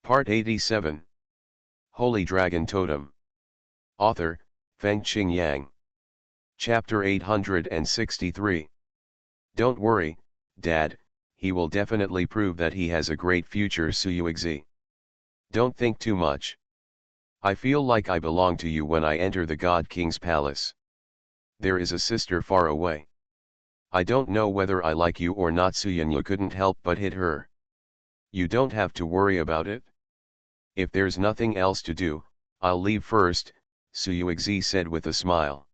Part 87. Holy Dragon Totem. Author, Fengqing Yang. Chapter 863. Don't worry, Dad, he will definitely prove that he has a great future. Xuanhuan. Don't think too much. I feel like I belong to you when I enter the God King's palace. There is a sister far away. I don't know whether I like you or not. Xuanhuan couldn't help but hit her. You don't have to worry about it. If there's nothing else to do, I'll leave first, Xuanhuan said with a smile.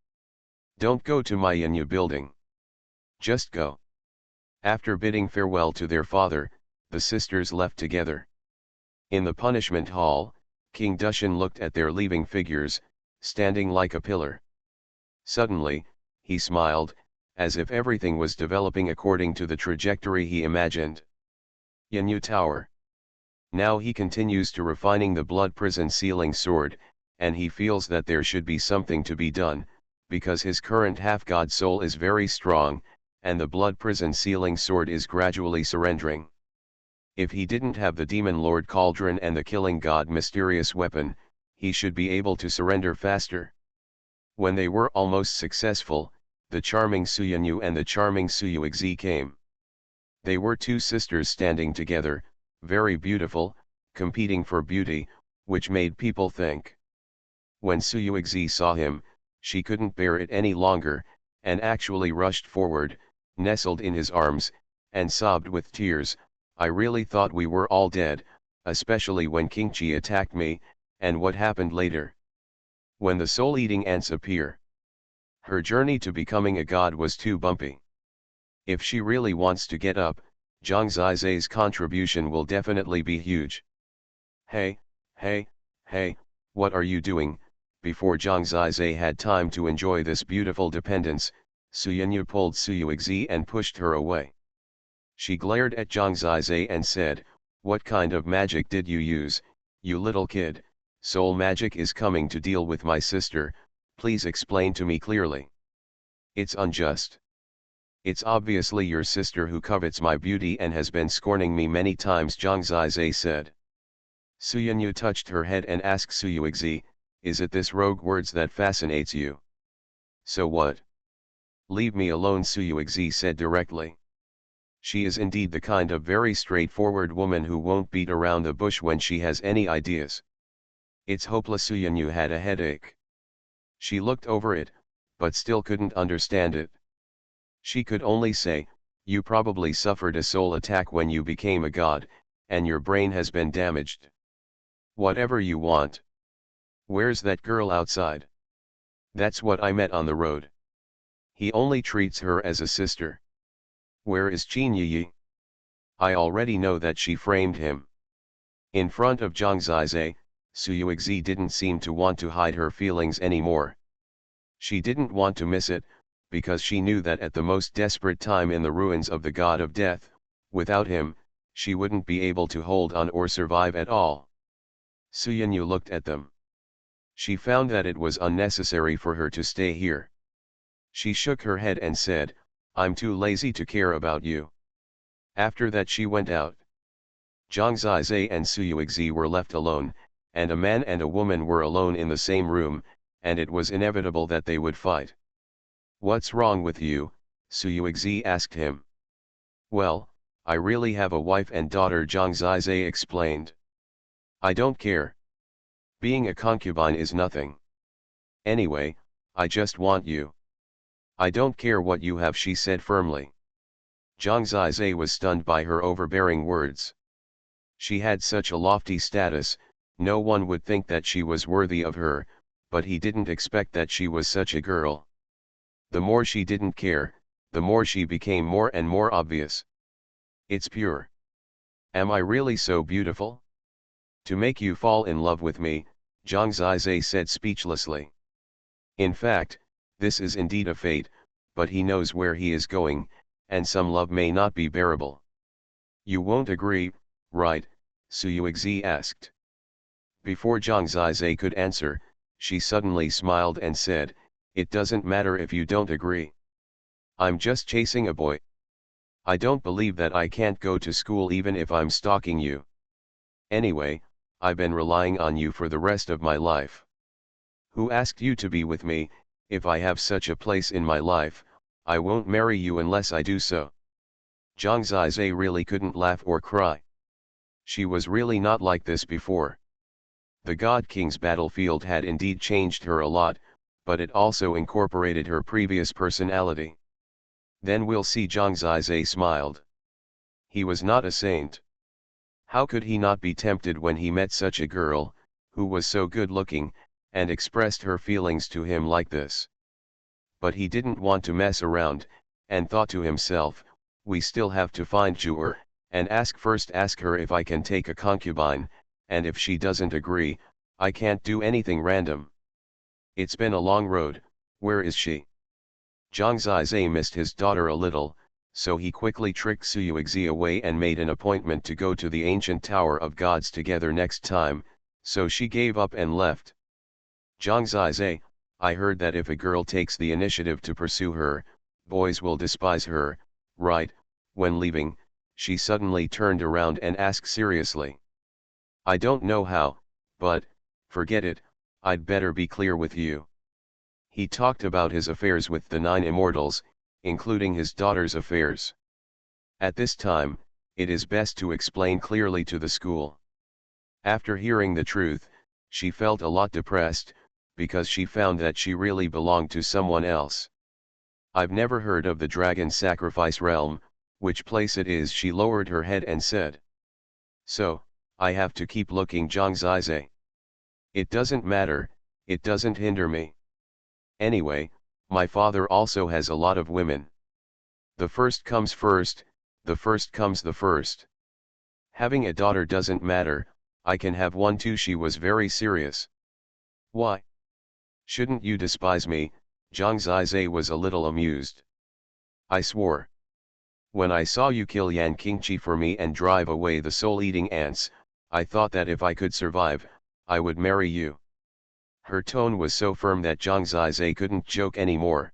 Don't go to my Yanya building. Just go. After bidding farewell to their father, the sisters left together. In the punishment hall, King Dushan looked at their leaving figures, standing like a pillar. Suddenly, he smiled, as if everything was developing according to the trajectory he imagined. Yanya Tower. Now he continues to refining the blood prison sealing sword, and he feels that there should be something to be done, because his current half-god soul is very strong, and the blood prison sealing sword is gradually surrendering. If he didn't have the Demon Lord Cauldron and the Killing God mysterious weapon, he should be able to surrender faster. When they were almost successful, the charming Xuanhuan and the charming Xuanhuan came. They were two sisters standing together, very beautiful, competing for beauty, which made people think. When Xuanhuan saw him, she couldn't bear it any longer, and actually rushed forward, nestled in his arms, and sobbed with tears. I really thought we were all dead, especially when King Qi attacked me, and what happened later. When the soul-eating ants appear. Her journey to becoming a god was too bumpy. If she really wants to get up, Zhang Zizai's contribution will definitely be huge. Hey, what are you doing? Before Zhang Zizai had time to enjoy this beautiful dependence, Xuanhuan pulled Xuanhuan and pushed her away. She glared at Zhang Zizai and said, "What kind of magic did you use, you little kid? Soul magic is coming to deal with my sister, please explain to me clearly. It's unjust. It's obviously your sister who covets my beauty and has been scorning me many times," Zhang Zizai said. Xuanhuan touched her head and asked Xuanhuan, "Is it this rogue words that fascinates you? So what? Leave me alone," Xuanhuan said directly. She is indeed the kind of very straightforward woman who won't beat around the bush when she has any ideas. It's hopeless. Xuanhuan had a headache. She looked over it, but still couldn't understand it. She could only say, "You probably suffered a soul attack when you became a god, and your brain has been damaged. Whatever you want. Where's that girl outside? That's what I met on the road. He only treats her as a sister. Where is Qin Yi? I already know that she framed him." In front of Zhang Zizai, Xuanhuan didn't seem to want to hide her feelings anymore. She didn't want to miss it, because she knew that at the most desperate time in the ruins of the God of Death, without him, she wouldn't be able to hold on or survive at all. Xuanhuan looked at them. She found that it was unnecessary for her to stay here. She shook her head and said, "I'm too lazy to care about you." After that she went out. Zhang Zizai and Xuanhuan were left alone, and a man and a woman were alone in the same room, and it was inevitable that they would fight. "What's wrong with you?" Xuanhuan asked him. "Well, I really have a wife and daughter," Zhang Zizai explained. "I don't care. Being a concubine is nothing. Anyway, I just want you." "I don't care what you have," she said firmly. Zhang Zizai was stunned by her overbearing words. She had such a lofty status, no one would think that she was worthy of her, but he didn't expect that she was such a girl. The more she didn't care, the more she became more and more obvious. "It's pure. Am I really so beautiful? To make you fall in love with me," Zhang Zizai said speechlessly. In fact, this is indeed a fate, but he knows where he is going, and some love may not be bearable. "You won't agree, right?" Xuanhuan asked. Before Zhang Zizai could answer, she suddenly smiled and said, "It doesn't matter if you don't agree. I'm just chasing a boy. I don't believe that I can't go to school even if I'm stalking you. Anyway, I've been relying on you for the rest of my life. Who asked you to be with me? If I have such a place in my life, I won't marry you unless I do so. Zhang Zizai really couldn't laugh or cry. She was really not like this before. The God King's battlefield had indeed changed her a lot, but it also incorporated her previous personality. Then we'll see. Zhang Zizai smiled. He was not a saint. How could he not be tempted when he met such a girl, who was so good-looking, and expressed her feelings to him like this? But he didn't want to mess around, and thought to himself, we still have to find Zhu'er, and ask her if I can take a concubine, and if she doesn't agree, I can't do anything random. It's been a long road. Where is she? Zhang Zizai missed his daughter a little, so he quickly tricked Xuanhuan away and made an appointment to go to the ancient Tower of Gods together next time, so she gave up and left. Zhang Zizai, I heard that if a girl takes the initiative to pursue her, boys will despise her, right? When leaving, she suddenly turned around and asked seriously. I don't know how, but, forget it, I'd better be clear with you. He talked about his affairs with the 9 Immortals, including his daughter's affairs. At this time, it is best to explain clearly to the school. After hearing the truth, she felt a lot depressed, because she found that she really belonged to someone else. I've never heard of the dragon sacrifice realm, which place it is? She lowered her head and said. So, I have to keep looking. Zhang Zizai. It doesn't matter, it doesn't hinder me. Anyway, my father also has a lot of women. The first comes first, the first comes the first. Having a daughter doesn't matter, I can have one too. She was very serious. Why? Shouldn't you despise me? Zhang Zizai was a little amused. I swore. When I saw you kill Yan Qingqi for me and drive away the soul-eating ants, I thought that if I could survive, I would marry you. Her tone was so firm that Zhang Zizai couldn't joke anymore.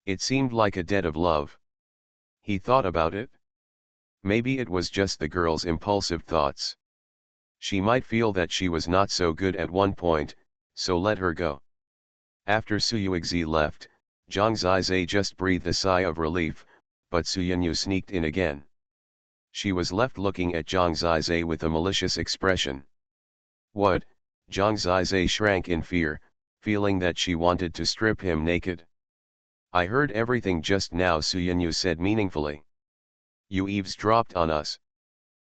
It seemed like a debt of love. He thought about it. Maybe it was just the girl's impulsive thoughts. She might feel that she was not so good at one point, so let her go. After Xuanhuan left, Zhang Zizai just breathed a sigh of relief, but Xuanhuan sneaked in again. She was left looking at Zhang Zizai with a malicious expression. What? Zhang Zizai shrank in fear, feeling that she wanted to strip him naked. I heard everything just now, Xuanhuan said meaningfully. You eavesdropped on us.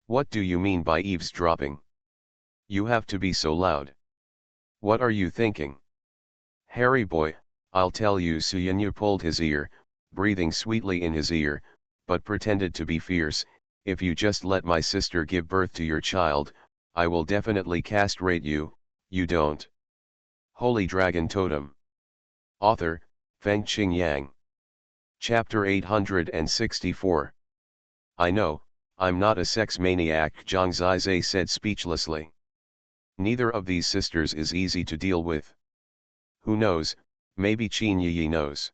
What do you mean by eavesdropping? You have to be so loud. What are you thinking? Harry boy, I'll tell you. Xuanhuan pulled his ear, breathing sweetly in his ear, but pretended to be fierce. If you just let my sister give birth to your child, I will definitely castrate you. You don't. Holy Dragon Totem. Author, Fengqing Yang. Chapter 864. I know, I'm not a sex maniac, Zhang Zizai said speechlessly. Neither of these sisters is easy to deal with. Who knows, maybe Qin Yi knows.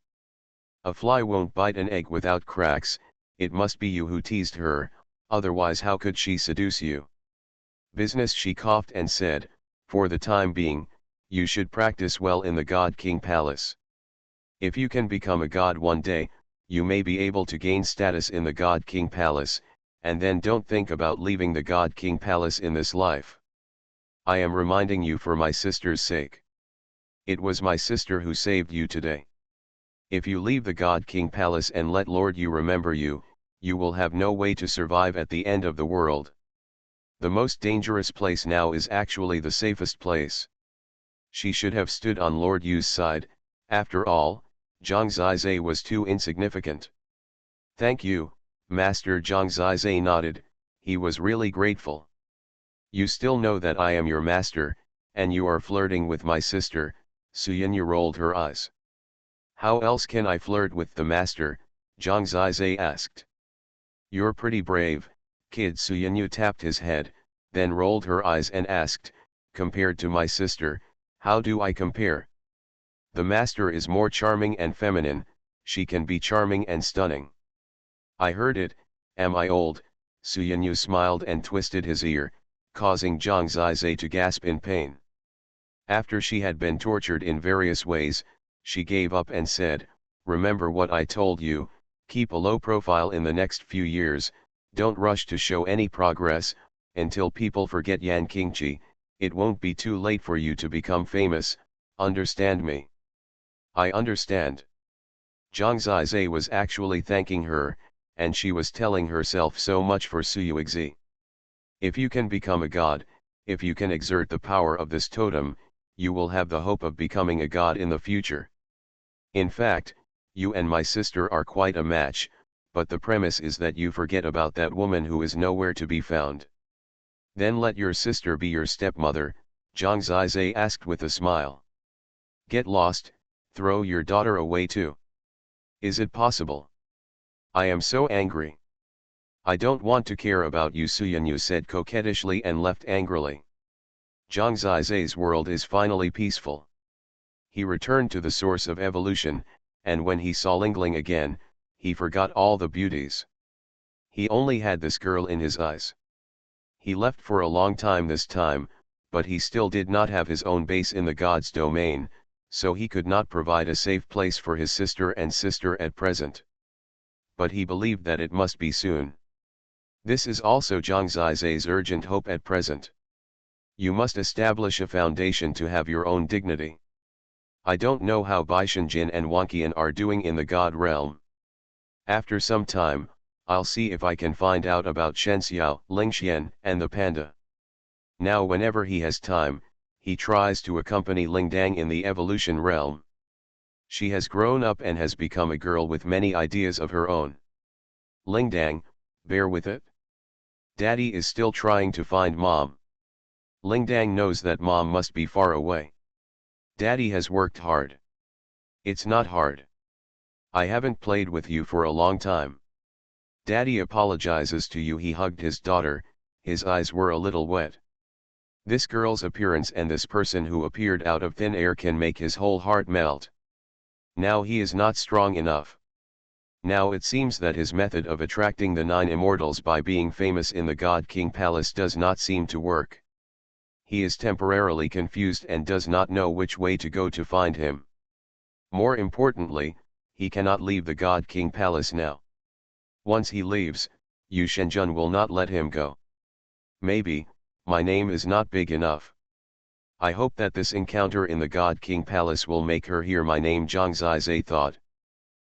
A fly won't bite an egg without cracks. It must be you who teased her, otherwise how could she seduce you? Business, she coughed and said, for the time being, you should practice well in the God King Palace. If you can become a god one day, you may be able to gain status in the God King Palace, and then don't think about leaving the God King Palace in this life. I am reminding you for my sister's sake. It was my sister who saved you today. If you leave the God King Palace and let Lord Yu remember you, you will have no way to survive at the end of the world. The most dangerous place now is actually the safest place. She should have stood on Lord Yu's side. After all, Zhang Zizai was too insignificant. Thank you, Master. Zhang Zizai nodded, he was really grateful. You still know that I am your master, and you are flirting with my sister. Xuanhuan rolled her eyes. How else can I flirt with the master? Zhang Zizai asked. You're pretty brave, kid. Xuanhuan tapped his head, then rolled her eyes and asked, compared to my sister, how do I compare? The master is more charming and feminine, she can be charming and stunning. I heard it. Am I old? Xuanhuan smiled and twisted his ear, causing Zhang Zizai to gasp in pain. After she had been tortured in various ways, she gave up and said, "Remember what I told you, keep a low profile in the next few years, don't rush to show any progress, until people forget Yan Qingqi, it won't be too late for you to become famous, understand me?" "I understand." Zhang Zizai was actually thanking her, and she was telling herself so much for Suyuexi. If you can become a god, if you can exert the power of this totem, you will have the hope of becoming a god in the future. In fact, you and my sister are quite a match, but the premise is that you forget about that woman who is nowhere to be found. Then let your sister be your stepmother, Zhang Zizai asked with a smile. Get lost, throw your daughter away too. Is it possible? I am so angry. I don't want to care about you, Xuanhuan said coquettishly and left angrily. Zhang Zizai's world is finally peaceful. He returned to the source of evolution, and when he saw Lingling again, he forgot all the beauties. He only had this girl in his eyes. He left for a long time this time, but he still did not have his own base in the god's domain, so he could not provide a safe place for his sister and sister at present. But he believed that it must be soon. This is also Zhang Zizai's urgent hope at present. You must establish a foundation to have your own dignity. I don't know how Baishanjin and Wanqian are doing in the god realm. After some time, I'll see if I can find out about Shenxiao, Lingxian, and the panda. Now whenever he has time, he tries to accompany Lingdang in the evolution realm. She has grown up and has become a girl with many ideas of her own. Lingdang, bear with it. Daddy is still trying to find mom. Lingdang knows that mom must be far away. Daddy has worked hard. It's not hard. I haven't played with you for a long time. Daddy apologizes to you. He hugged his daughter, his eyes were a little wet. This girl's appearance and this person who appeared out of thin air can make his whole heart melt. Now he is not strong enough. Now it seems that his method of attracting the 9 immortals by being famous in the God King Palace does not seem to work. He is temporarily confused and does not know which way to go to find him. More importantly, he cannot leave the God King Palace now. Once he leaves, Yu Shenjun will not let him go. Maybe, my name is not big enough. I hope that this encounter in the God King Palace will make her hear my name, Zhang Zizai thought.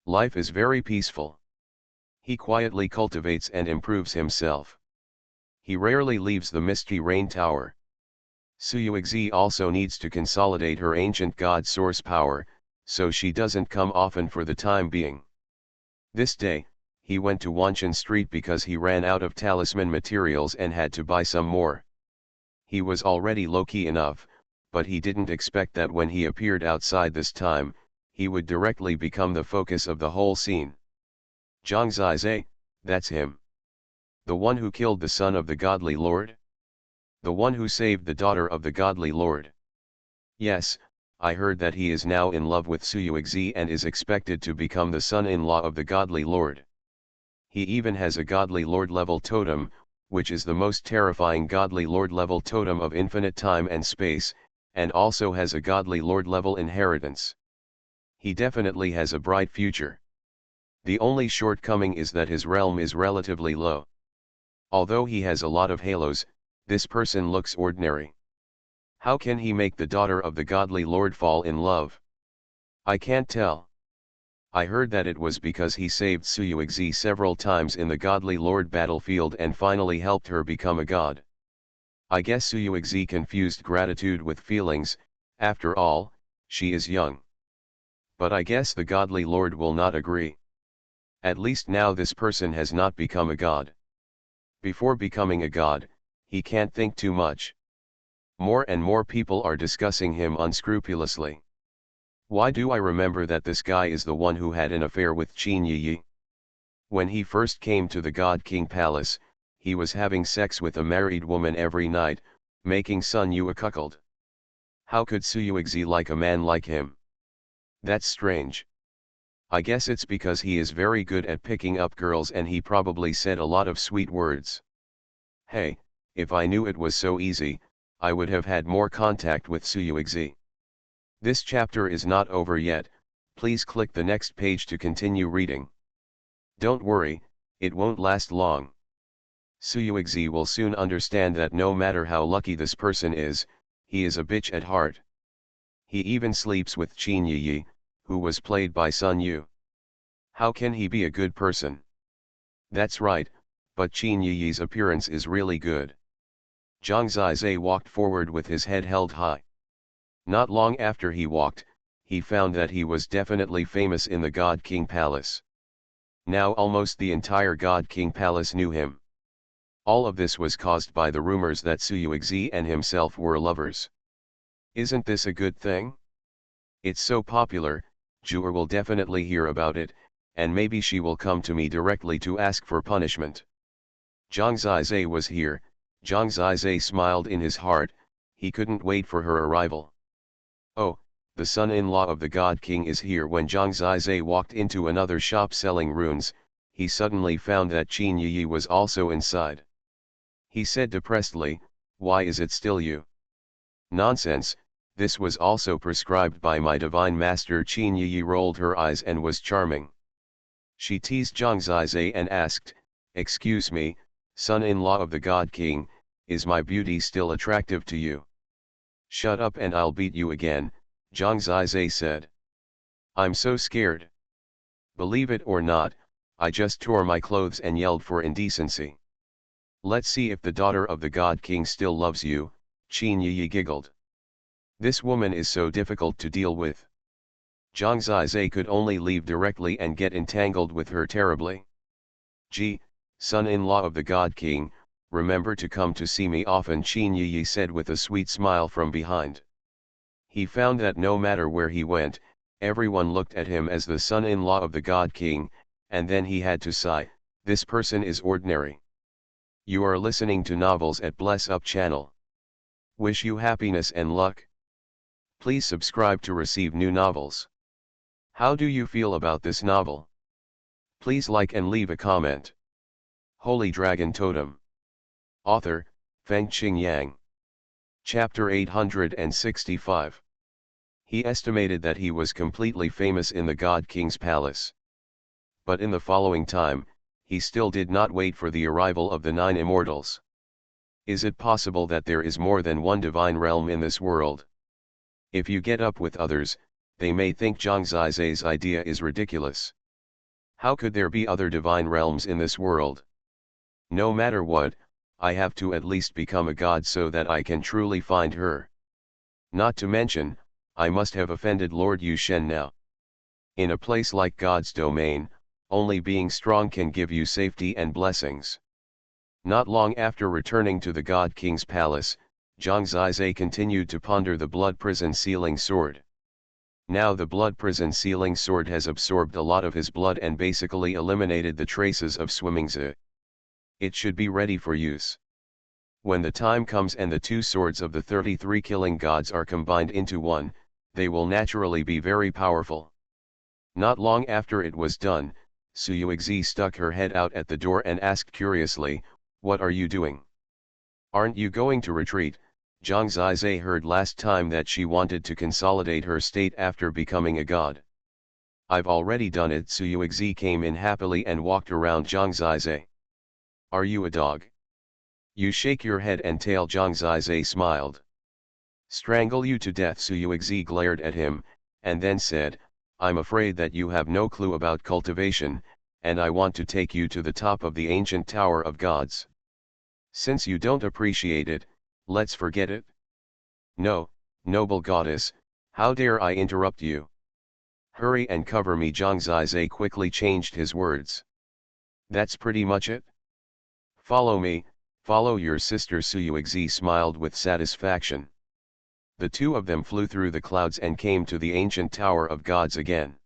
Life is very peaceful. He quietly cultivates and improves himself. He rarely leaves the Misty Rain Tower. Suyuexi also needs to consolidate her ancient god source power, so she doesn't come often for the time being. This day, he went to Wanshan Street because he ran out of talisman materials and had to buy some more. He was already low-key enough, but he didn't expect that when he appeared outside this time, he would directly become the focus of the whole scene. Zhang Zizai, that's him. The one who killed the son of the godly lord? The one who saved the daughter of the godly lord? Yes, I heard that he is now in love with Suyuexi and is expected to become the son-in-law of the godly lord. He even has a godly lord level totem, which is the most terrifying godly lord level totem of infinite time and space, and also has a godly lord level inheritance. He definitely has a bright future. The only shortcoming is that his realm is relatively low. Although he has a lot of halos, this person looks ordinary. How can he make the daughter of the godly lord fall in love? I can't tell. I heard that it was because he saved Suyuexi several times in the godly lord battlefield and finally helped her become a god. I guess Suyuexi confused gratitude with feelings, after all, she is young. But I guess the godly lord will not agree. At least now this person has not become a god. Before becoming a god, he can't think too much. More and more people are discussing him unscrupulously. Why do I remember that this guy is the one who had an affair with Qin Yi? When he first came to the God King Palace, he was having sex with a married woman every night, making Sun Yu a cuckold. How could Suyuexi like a man like him? That's strange. I guess it's because he is very good at picking up girls and he probably said a lot of sweet words. Hey, if I knew it was so easy, I would have had more contact with Xuanhuan. This chapter is not over yet, please click the next page to continue reading. Don't worry, it won't last long. Xuanhuan will soon understand that no matter how lucky this person is, he is a bitch at heart. He even sleeps with Qin Yi, who was played by Sun Yu. How can he be a good person? That's right, but Qin Yi's appearance is really good. Zhang Zizai walked forward with his head held high. Not long after he walked, he found that he was definitely famous in the God King Palace. Now almost the entire God King Palace knew him. All of this was caused by the rumors that Xuanhuan and himself were lovers. Isn't this a good thing? It's so popular, Jua will definitely hear about it, and maybe she will come to me directly to ask for punishment. Zhang Zizai was here. Zhang Zizai smiled in his heart, he couldn't wait for her arrival. Oh, the son-in-law of the God King is here. When Zhang Zizai walked into another shop selling runes, he suddenly found that Qin Yi was also inside. He said depressedly, "Why is it still you?" "Nonsense, this was also prescribed by my divine master." Qin Yi rolled her eyes and was charming. She teased Zhang Zizai and asked, "Excuse me, son-in-law of the God King, is my beauty still attractive to you?" "Shut up and I'll beat you again," Zhang Zizai said. "I'm so scared. Believe it or not, I just tore my clothes and yelled for indecency." "Let's see if the daughter of the God King still loves you," Qin Yi giggled. "This woman is so difficult to deal with. Zhang Zizai could only leave directly and get entangled with her terribly. Gee, son-in-law of the God King, remember to come to see me often," Qin Yi said with a sweet smile from behind. He found that no matter where he went, everyone looked at him as the son-in-law of the God King, and then he had to sigh, this person is ordinary. You are listening to novels at Bless Up channel. Wish you happiness and luck. Please subscribe to receive new novels. How do you feel about this novel? Please like and leave a comment. Holy Dragon Totem. Author, Fengqing Yang. Chapter 865. He estimated that he was completely famous in the God King's palace. But in the following time, he still did not wait for the arrival of the 9 immortals. Is it possible that there is more than one divine realm in this world? If you get up with others, they may think Zhang Zizai's idea is ridiculous. How could there be other divine realms in this world? No matter what, I have to at least become a god so that I can truly find her. Not to mention, I must have offended Lord Yu Shen now. In a place like God's domain, only being strong can give you safety and blessings. Not long after returning to the God King's palace, Zhang Zizai continued to ponder the blood prison sealing sword. Now the blood prison sealing sword has absorbed a lot of his blood and basically eliminated the traces of swimming zi. It should be ready for use. When the time comes and the two swords of the 33 killing gods are combined into one, they will naturally be very powerful. Not long after it was done, Xuanhuan stuck her head out at the door and asked curiously, "What are you doing? Aren't you going to retreat?" Zhang Zizai heard last time that she wanted to consolidate her state after becoming a god. "I've already done it." Xuanhuan came in happily and walked around Zhang Zizai. "Are you a dog? You shake your head and tail." Zhang Zizai smiled. "Strangle you to death." Xuanhuan glared at him, and then said, "I'm afraid that you have no clue about cultivation, and I want to take you to the top of the ancient Tower of Gods. Since you don't appreciate it, let's forget it." "No, noble goddess, how dare I interrupt you? Hurry and cover me." Zhang Zizai quickly changed his words. "That's pretty much it? Follow me, follow your sister." Xuanhuan smiled with satisfaction. The two of them flew through the clouds and came to the ancient Tower of Gods again.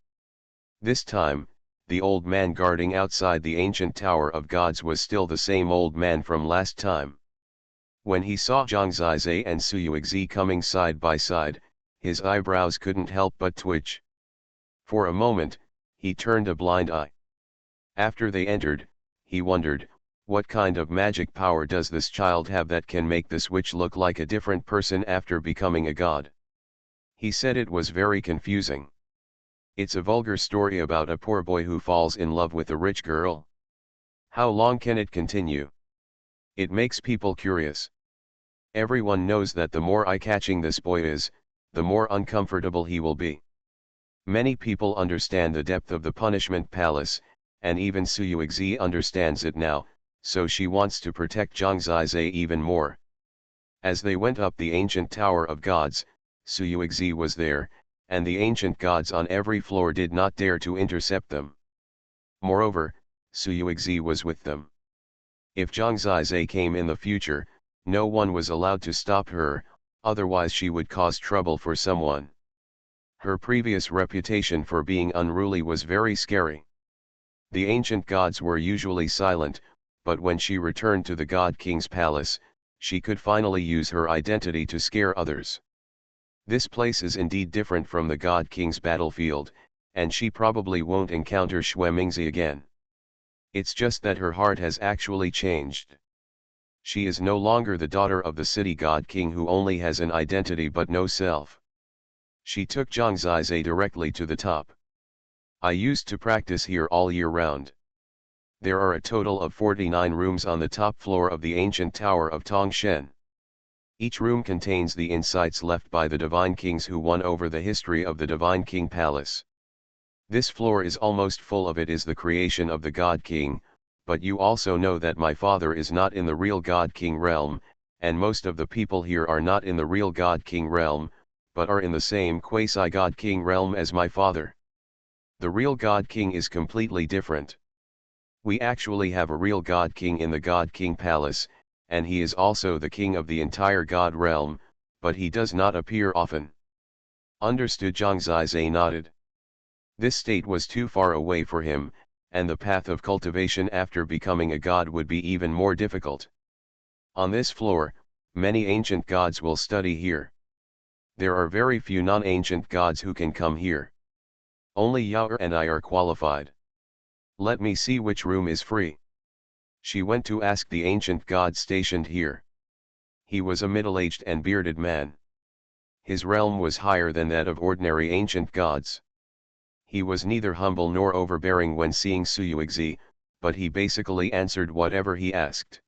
This time, the old man guarding outside the ancient Tower of Gods was still the same old man from last time. When he saw Zhang Zizai and Xuanhuan coming side by side, his eyebrows couldn't help but twitch. For a moment, he turned a blind eye. After they entered, he wondered, What kind of magic power does this child have that can make this witch look like a different person after becoming a god? He said it was very confusing. It's a vulgar story about a poor boy who falls in love with a rich girl. How long can it continue? It makes people curious. Everyone knows that the more eye-catching this boy is, the more uncomfortable he will be. Many people understand the depth of the punishment palace, and even Xuanhuan understands it now, so she wants to protect Zhang Zizai even more. As they went up the ancient Tower of Gods, Xuanhuan was there, and the ancient gods on every floor did not dare to intercept them. Moreover, Xuanhuan was with them. If Zhang Zizai came in the future, no one was allowed to stop her, otherwise she would cause trouble for someone. Her previous reputation for being unruly was very scary. The ancient gods were usually silent, but when she returned to the God King's palace, she could finally use her identity to scare others. This place is indeed different from the God King's battlefield, and she probably won't encounter Xuanhuan again. It's just that her heart has actually changed. She is no longer the daughter of the city God King who only has an identity but no self. She took Zhang Zizai directly to the top. I used to practice here all year round. There are a total of 49 rooms on the top floor of the ancient Tower of Tongshen. Each room contains the insights left by the Divine Kings who won over the history of the Divine King Palace. This floor is almost full of it is the creation of the God King, but you also know that my father is not in the real God King realm, and most of the people here are not in the real God King realm, but are in the same quasi-God King realm as my father. The real God King is completely different. We actually have a real God King in the God King Palace, and he is also the king of the entire God realm, but he does not appear often. Understood? Zhang Zizai nodded. This state was too far away for him, and the path of cultivation after becoming a god would be even more difficult. On this floor, many ancient gods will study here. There are very few non-ancient gods who can come here. Only Yao and I are qualified. Let me see which room is free. She went to ask the ancient god stationed here. He was a middle-aged and bearded man. His realm was higher than that of ordinary ancient gods. He was neither humble nor overbearing when seeing Xuanhuan, but he basically answered whatever he asked.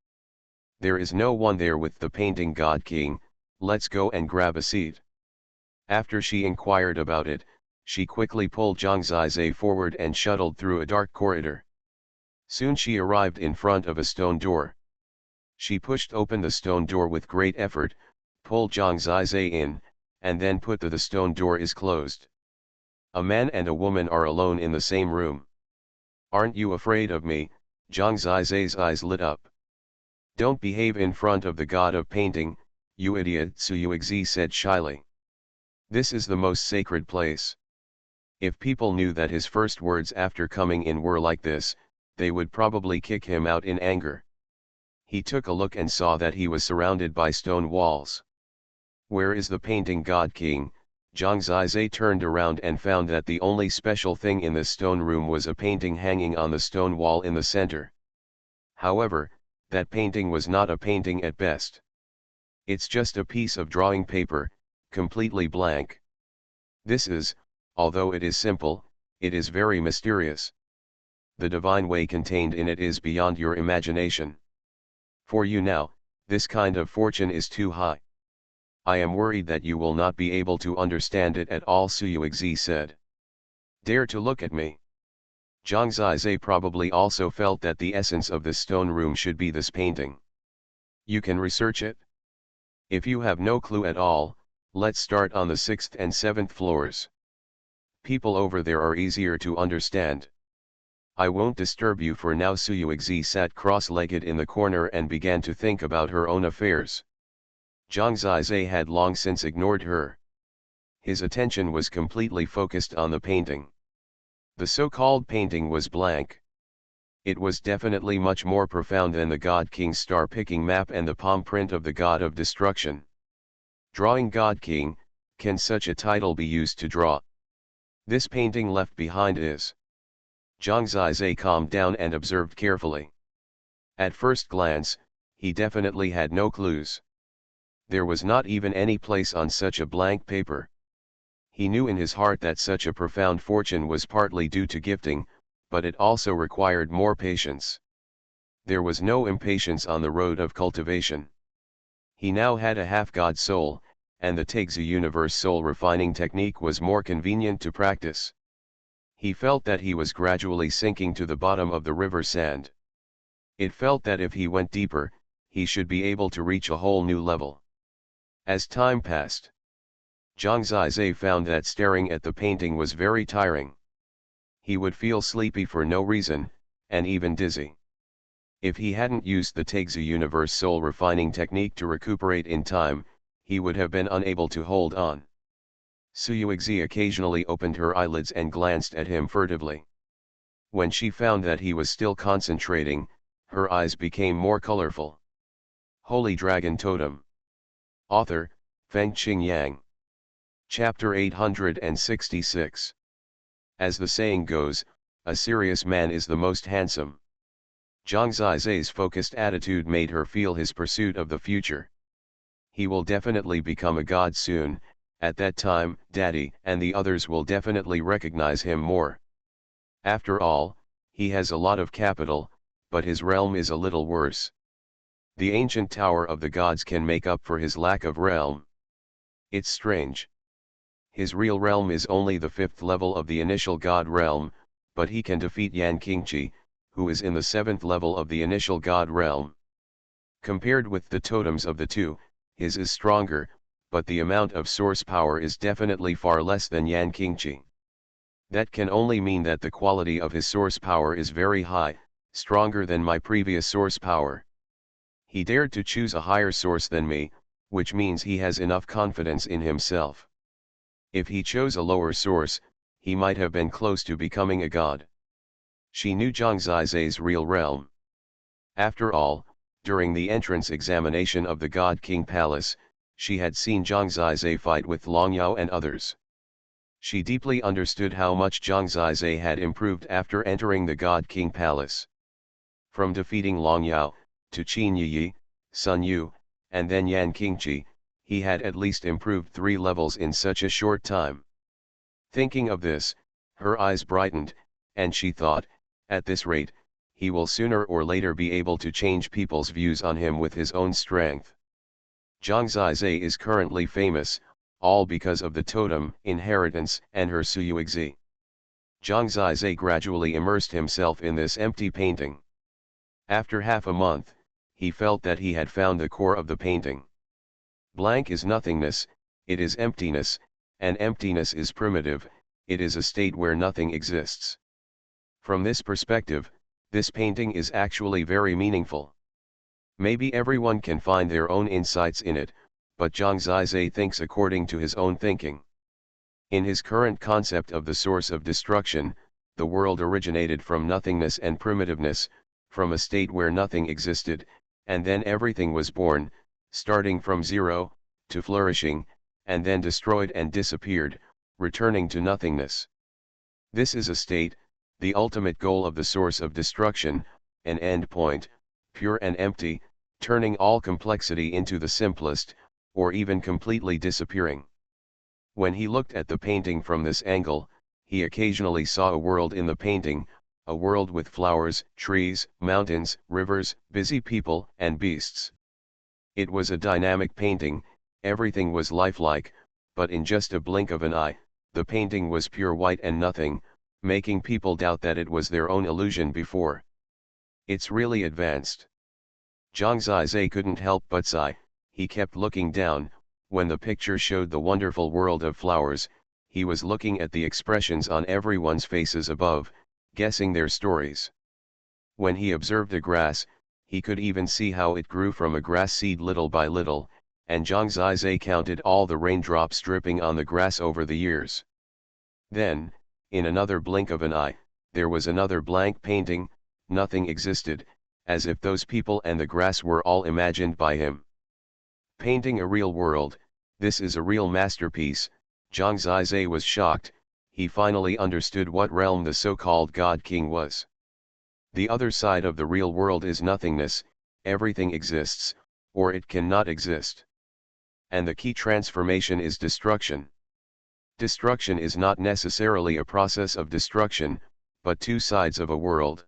There is no one there with the painting God King, let's go and grab a seat. After she inquired about it, she quickly pulled Zhang Zizai forward and shuttled through a dark corridor. Soon she arrived in front of a stone door. She pushed open the stone door with great effort, pulled Zhang Zizai in, and then put the stone door is closed. A man and a woman are alone in the same room. Aren't you afraid of me? Zhang Zizai's eyes lit up. Don't behave in front of the god of painting, you idiot, Xuanhuan said shyly. This is the most sacred place. If people knew that his first words after coming in were like this, they would probably kick him out in anger. He took a look and saw that he was surrounded by stone walls. Where is the painting God King? Zhang Zizai turned around and found that the only special thing in this stone room was a painting hanging on the stone wall in the center. However, that painting was not a painting at best. It's just a piece of drawing paper, completely blank. This is, although it is simple, it is very mysterious. The divine way contained in it is beyond your imagination. For you now, this kind of fortune is too high. I am worried that you will not be able to understand it at all, Xuanhuan said. Dare to look at me. Zhang Zizai probably also felt that the essence of this stone room should be this painting. You can research it? If you have no clue at all, let's start on the 6th and 7th floors. People over there are easier to understand. I won't disturb you for now. Xuanhuan sat cross-legged in the corner and began to think about her own affairs. Zhang Zizai had long since ignored her. His attention was completely focused on the painting. The so-called painting was blank. It was definitely much more profound than the God King's star-picking map and the palm print of the God of Destruction. Drawing God King, can such a title be used to draw? This painting left behind is. Zhang Zizai calmed down and observed carefully. At first glance, he definitely had no clues. There was not even any place on such a blank paper. He knew in his heart that such a profound fortune was partly due to gifting, but it also required more patience. There was no impatience on the road of cultivation. He now had a half-god soul, and the Tegzu universe soul refining technique was more convenient to practice. He felt that he was gradually sinking to the bottom of the river sand. It felt that if he went deeper, he should be able to reach a whole new level. As time passed, Zhang Zizai found that staring at the painting was very tiring. He would feel sleepy for no reason, and even dizzy. If he hadn't used the Tegzu universe soul refining technique to recuperate in time, he would have been unable to hold on. Suyuexi occasionally opened her eyelids and glanced at him furtively. When she found that he was still concentrating, her eyes became more colorful. Holy Dragon Totem. Author, Fengqing Yang. Chapter 866. As the saying goes, a serious man is the most handsome. Zhang Zizai's focused attitude made her feel his pursuit of the future. He will definitely become a god soon. At that time, Daddy and the others will definitely recognize him more. After all, he has a lot of capital, but his realm is a little worse. The ancient tower of the gods can make up for his lack of realm. It's strange. His real realm is only the 5th level of the initial god realm, but he can defeat Yan Qingqi, who is in the 7th level of the initial god realm. Compared with the totems of the two, his is stronger, but the amount of source power is definitely far less than Yan Qingqi. That can only mean that the quality of his source power is very high, stronger than my previous source power. He dared to choose a higher source than me, which means he has enough confidence in himself. If he chose a lower source, he might have been close to becoming a god. She knew Zhang Zizai's real realm. After all, during the entrance examination of the God King Palace, she had seen Zhang Zizai fight with Long Yao and others. She deeply understood how much Zhang Zizai had improved after entering the God King Palace. From defeating Long Yao, to Qin Yi, Sun Yu, and then Yan Qingqi, he had at least improved 3 levels in such a short time. Thinking of this, her eyes brightened, and she thought, at this rate, he will sooner or later be able to change people's views on him with his own strength. Zhang Zizai is currently famous, all because of the totem inheritance and her Suyuexi. Zhang Zizai gradually immersed himself in this empty painting. After half a month, he felt that he had found the core of the painting. Blank is nothingness, it is emptiness, and emptiness is primitive, it is a state where nothing exists. From this perspective, this painting is actually very meaningful. Maybe everyone can find their own insights in it, but Zhang Zizai thinks according to his own thinking. In his current concept of the source of destruction, the world originated from nothingness and primitiveness, from a state where nothing existed, and then everything was born, starting from zero, to flourishing, and then destroyed and disappeared, returning to nothingness. This is a state, the ultimate goal of the source of destruction, an end point, pure and empty, turning all complexity into the simplest, or even completely disappearing. When he looked at the painting from this angle, he occasionally saw a world in the painting, a world with flowers, trees, mountains, rivers, busy people, and beasts. It was a dynamic painting, everything was lifelike, but in just a blink of an eye, the painting was pure white and nothing, making people doubt that it was their own illusion before. It's really advanced. Zhang Zizai couldn't help but sigh. He kept looking down. When the picture showed the wonderful world of flowers, he was looking at the expressions on everyone's faces above, guessing their stories. When he observed a grass, he could even see how it grew from a grass seed little by little, and Zhang Zizai counted all the raindrops dripping on the grass over the years. Then, in another blink of an eye, there was another blank painting, nothing existed, as if those people and the grass were all imagined by him. Painting a real world, this is a real masterpiece. Zhang Zizai was shocked. He finally understood what realm the so-called God King was. The other side of the real world is nothingness, everything exists, or it cannot exist. And the key transformation is destruction. Destruction is not necessarily a process of destruction, but two sides of a world.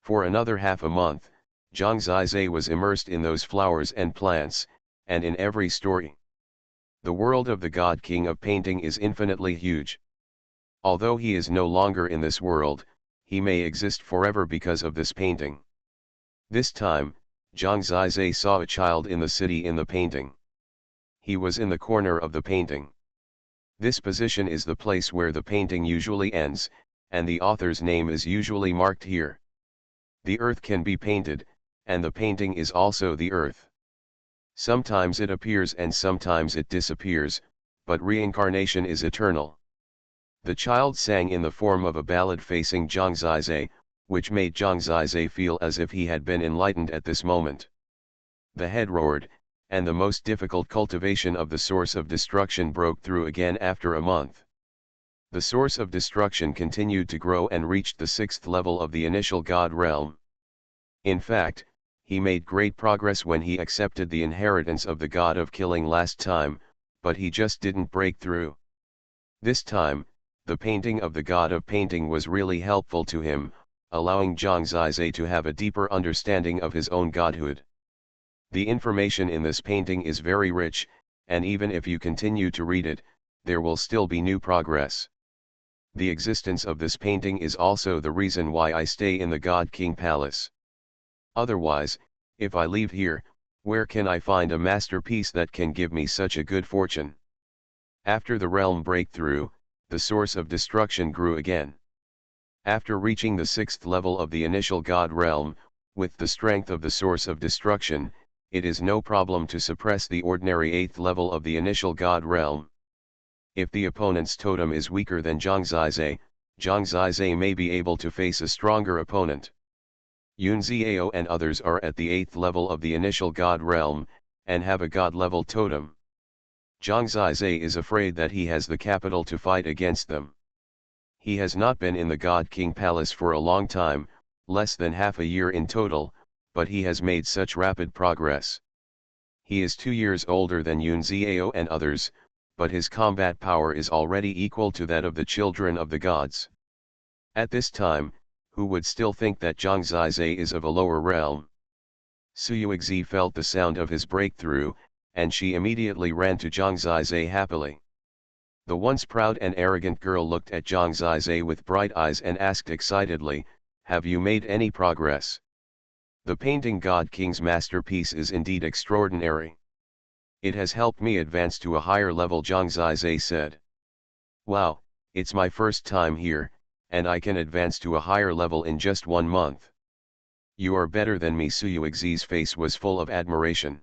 For another half a month, Zhang Zizhe was immersed in those flowers and plants, and in every story. The world of the God King of painting is infinitely huge. Although he is no longer in this world, he may exist forever because of this painting. This time, Zhang Zizhe saw a child in the city in the painting. He was in the corner of the painting. This position is the place where the painting usually ends, and the author's name is usually marked here. The earth can be painted, and the painting is also the earth. Sometimes it appears and sometimes it disappears, but reincarnation is eternal. The child sang in the form of a ballad facing Zhang Zizhe, which made Zhang Zizhe feel as if he had been enlightened at this moment. The head roared, and the most difficult cultivation of the source of destruction broke through again after a month. The source of destruction continued to grow and reached the 6th level of the initial god realm. In fact, he made great progress when he accepted the inheritance of the god of killing last time, but he just didn't break through. This time, the painting of the god of painting was really helpful to him, allowing Zhang Zizhe to have a deeper understanding of his own godhood. The information in this painting is very rich, and even if you continue to read it, there will still be new progress. The existence of this painting is also the reason why I stay in the God King Palace. Otherwise, if I leave here, where can I find a masterpiece that can give me such a good fortune? After the realm breakthrough, the source of destruction grew again. After reaching the 6th level of the initial god realm, with the strength of the source of destruction, it is no problem to suppress the ordinary 8th level of the initial god realm. If the opponent's totem is weaker than Zhang Zizhe may be able to face a stronger opponent. Yun Xiao and others are at the 8th level of the initial god realm, and have a god-level totem. Zhang Zizhe is afraid that he has the capital to fight against them. He has not been in the God King Palace for a long time, less than half a year in total, but he has made such rapid progress. He is 2 years older than Yun Xiao and others, but his combat power is already equal to that of the children of the gods. At this time, who would still think that Zhang Zizhe is of a lower realm? Xuanhuan felt the sound of his breakthrough, and she immediately ran to Zhang Zizhe happily. The once proud and arrogant girl looked at Zhang Zizhe with bright eyes and asked excitedly, "Have you made any progress?" The painting God King's masterpiece is indeed extraordinary. It has helped me advance to a higher level, Zhang Zizhe said. Wow, it's my first time here, and I can advance to a higher level in just 1 month. You are better than me. Xuanhuan's face was full of admiration.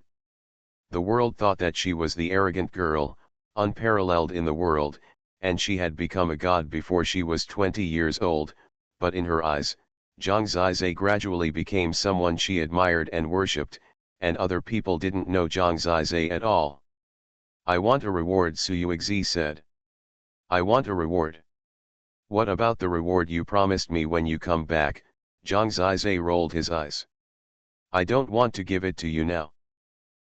The world thought that she was the arrogant girl, unparalleled in the world, and she had become a god before she was 20 years old, but in her eyes, Zhang Zizhe gradually became someone she admired and worshipped, and other people didn't know Zhang Zizhe at all. I want a reward, Xuanhuan said. I want a reward. What about the reward you promised me when you come back? Zhang Zizhe rolled his eyes. I don't want to give it to you now.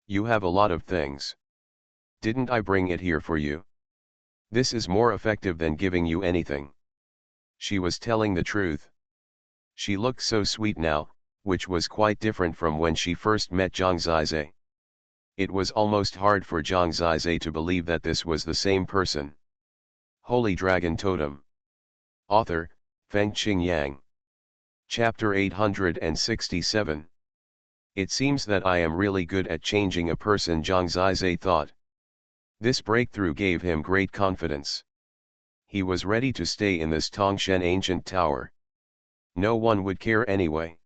You have a lot of things. Didn't I bring it here for you? This is more effective than giving you anything. She was telling the truth. She looked so sweet now, which was quite different from when she first met Zhang Zizhe. It was almost hard for Zhang Zizhe to believe that this was the same person. Holy Dragon Totem. Author, Fengqing Yang. Chapter 867. It seems that I am really good at changing a person, Zhang Zizhe thought. This breakthrough gave him great confidence. He was ready to stay in this Tongshen ancient tower. No one would care anyway.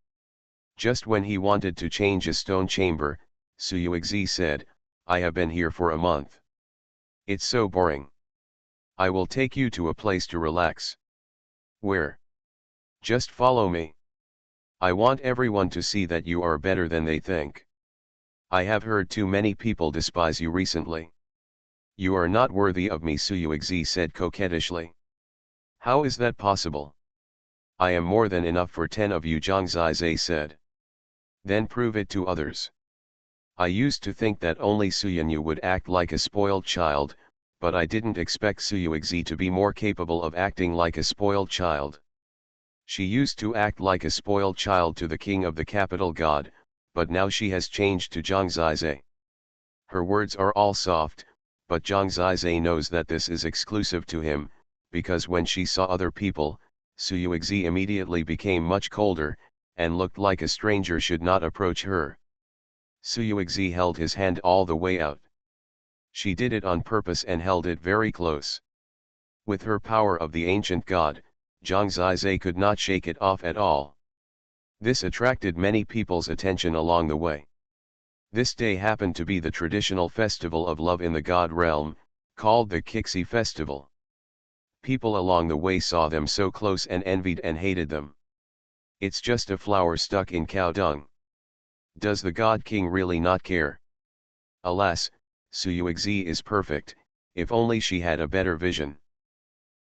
Just when he wanted to change a stone chamber, Xuanhuan said, I have been here for a month. It's so boring. I will take you to a place to relax. Where? Just follow me. I want everyone to see that you are better than they think. I have heard too many people despise you recently. You are not worthy of me, Xuanhuan said coquettishly. How is that possible? I am more than enough for 10 of you, Zhang Zizai said. Then prove it to others. I used to think that only Xuanyu would act like a spoiled child, but I didn't expect Xuanyu to be more capable of acting like a spoiled child. She used to act like a spoiled child to the king of the capital god, but now she has changed to Zhang Zizai. Her words are all soft, but Zhang Zizai knows that this is exclusive to him, because when she saw other people, Xuanyu immediately became much colder, and looked like a stranger should not approach her. Xuanyu held his hand all the way out. She did it on purpose and held it very close. With her power of the ancient god, Zhang Zizai could not shake it off at all. This attracted many people's attention along the way. This day happened to be the traditional festival of love in the god realm, called the Kixi festival. People along the way saw them so close and envied and hated them. It's just a flower stuck in cow dung. Does the god king really not care? Alas, Xuanyu is perfect, if only she had a better vision.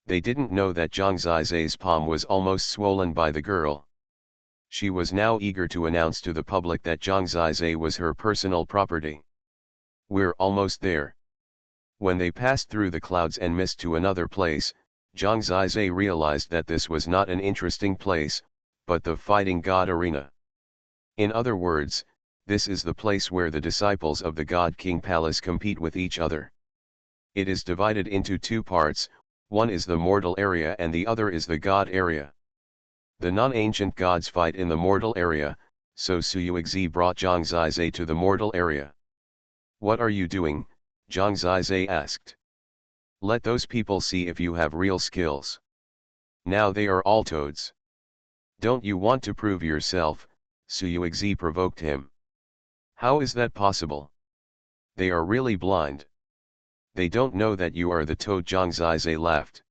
They didn't know that Zhang Zizai's palm was almost swollen by the girl. She was now eager to announce to the public that Zhang Zizai was her personal property. We're almost there. When they passed through the clouds and missed to another place, Zhang Zizai realized that this was not an interesting place, but the fighting god arena. In other words, this is the place where the disciples of the God King Palace compete with each other. It is divided into two parts, one is the mortal area and the other is the god area. The non-ancient gods fight in the mortal area, so Xuanyu brought Zhang Zizai to the mortal area. What are you doing? Zhang Zizai asked. Let those people see if you have real skills. Now they are all toads. Don't you want to prove yourself? Xuanyu provoked him. How is that possible? They are really blind. They don't know that you are the toad. Zhang Zizai laughed.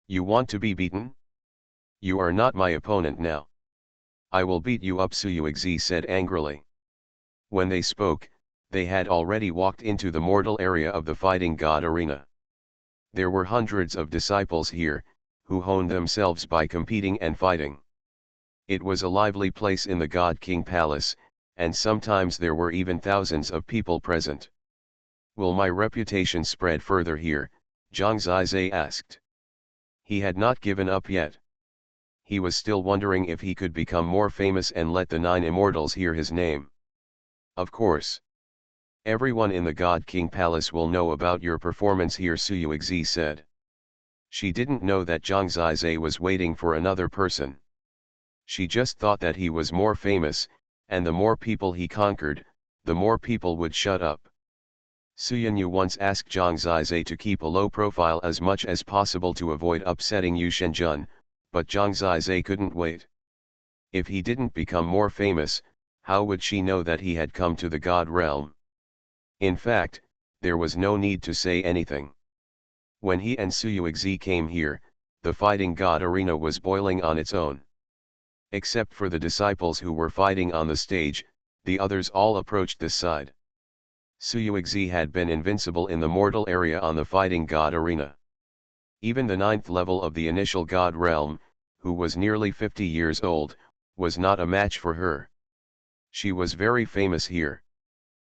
You want to be beaten? You are not my opponent now. I will beat you up, Xuanyu said angrily. When they spoke, they had already walked into the mortal area of the fighting god arena. There were hundreds of disciples here, who honed themselves by competing and fighting. It was a lively place in the God King Palace, and sometimes there were even thousands of people present. Will my reputation spread further here? Zhang Zizai asked. He had not given up yet. He was still wondering if he could become more famous and let the 9 immortals hear his name. Of course. Everyone in the God King Palace will know about your performance here, Xuanyu said. She didn't know that Zhang Zizai was waiting for another person. She just thought that he was more famous, and the more people he conquered, the more people would shut up. Xuanyu once asked Zhang Zizai to keep a low profile as much as possible to avoid upsetting Yu Shenjun, but Zhang Zizai couldn't wait. If he didn't become more famous, how would she know that he had come to the god realm? In fact, there was no need to say anything. When he and Xuanyu came here, the fighting god arena was boiling on its own. Except for the disciples who were fighting on the stage, the others all approached this side. Xuanyu had been invincible in the mortal area on the fighting god arena. Even the 9th level of the initial god realm, who was nearly 50 years old, was not a match for her. She was very famous here.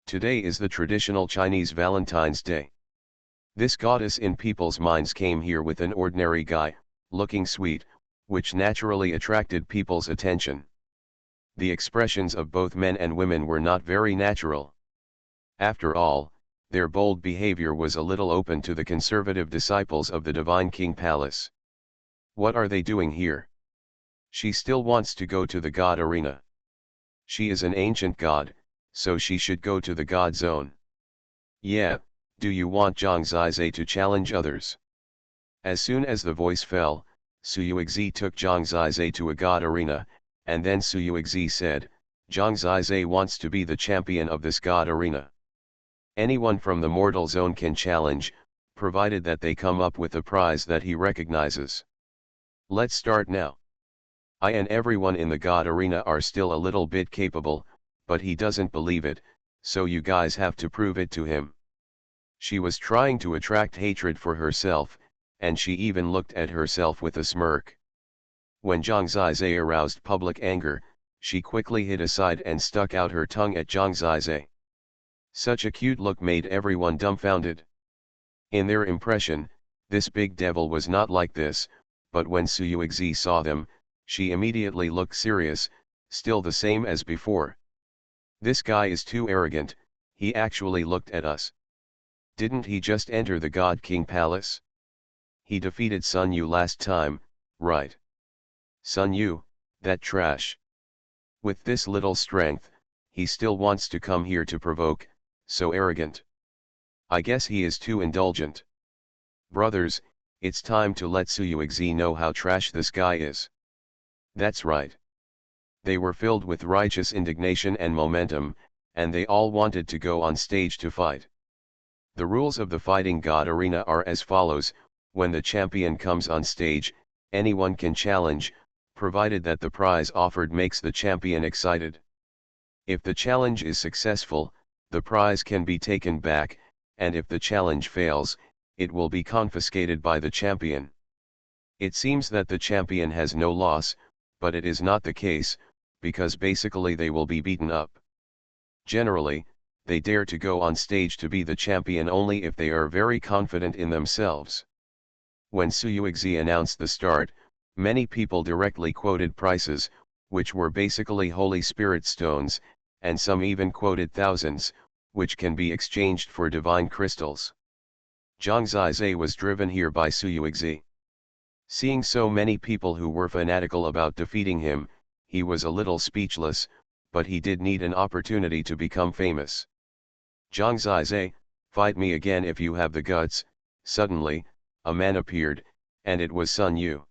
Today is the traditional Chinese Valentine's Day. This goddess in people's minds came here with an ordinary guy, looking sweet, which naturally attracted people's attention. The expressions of both men and women were not very natural. After all, their bold behavior was a little open to the conservative disciples of the Divine King Palace. What are they doing here? She still wants to go to the god arena. She is an ancient god, so she should go to the god zone. Yeah, do you want Zhang Zizai to challenge others? As soon as the voice fell, Xuanyu took Zhang Zizai to a god arena, and then Xuanyu said, Zhang Zizai wants to be the champion of this god arena. Anyone from the mortal zone can challenge, provided that they come up with a prize that he recognizes. Let's start now. I and everyone in the god arena are still a little bit capable, but he doesn't believe it, so you guys have to prove it to him. She was trying to attract hatred for herself, and she even looked at herself with a smirk. When Zhang Zizai aroused public anger, she quickly hid aside and stuck out her tongue at Zhang Zizai. Such a cute look made everyone dumbfounded. In their impression, this big devil was not like this, but when Xuanhuan saw them, she immediately looked serious, still the same as before. This guy is too arrogant, he actually looked at us. Didn't he just enter the God King Palace? He defeated Sun Yu last time, right? Sun Yu, that trash. With this little strength, he still wants to come here to provoke, so arrogant. I guess he is too indulgent. Brothers, it's time to let Xuanhuan know how trash this guy is. That's right. They were filled with righteous indignation and momentum, and they all wanted to go on stage to fight. The rules of the Fighting God Arena are as follows: when the champion comes on stage, anyone can challenge, provided that the prize offered makes the champion excited. If the challenge is successful, the prize can be taken back, and if the challenge fails, it will be confiscated by the champion. It seems that the champion has no loss, but it is not the case, because basically they will be beaten up. Generally, they dare to go on stage to be the champion only if they are very confident in themselves. When Xuanhuan announced the start, many people directly quoted prices, which were basically Holy Spirit stones, and some even quoted thousands, which can be exchanged for divine crystals. Zhang Zizai was driven here by Xuanhuan. Seeing so many people who were fanatical about defeating him, he was a little speechless, but he did need an opportunity to become famous. Zhang Zizai, fight me again if you have the guts. Suddenly, a man appeared, and it was Sun Yu.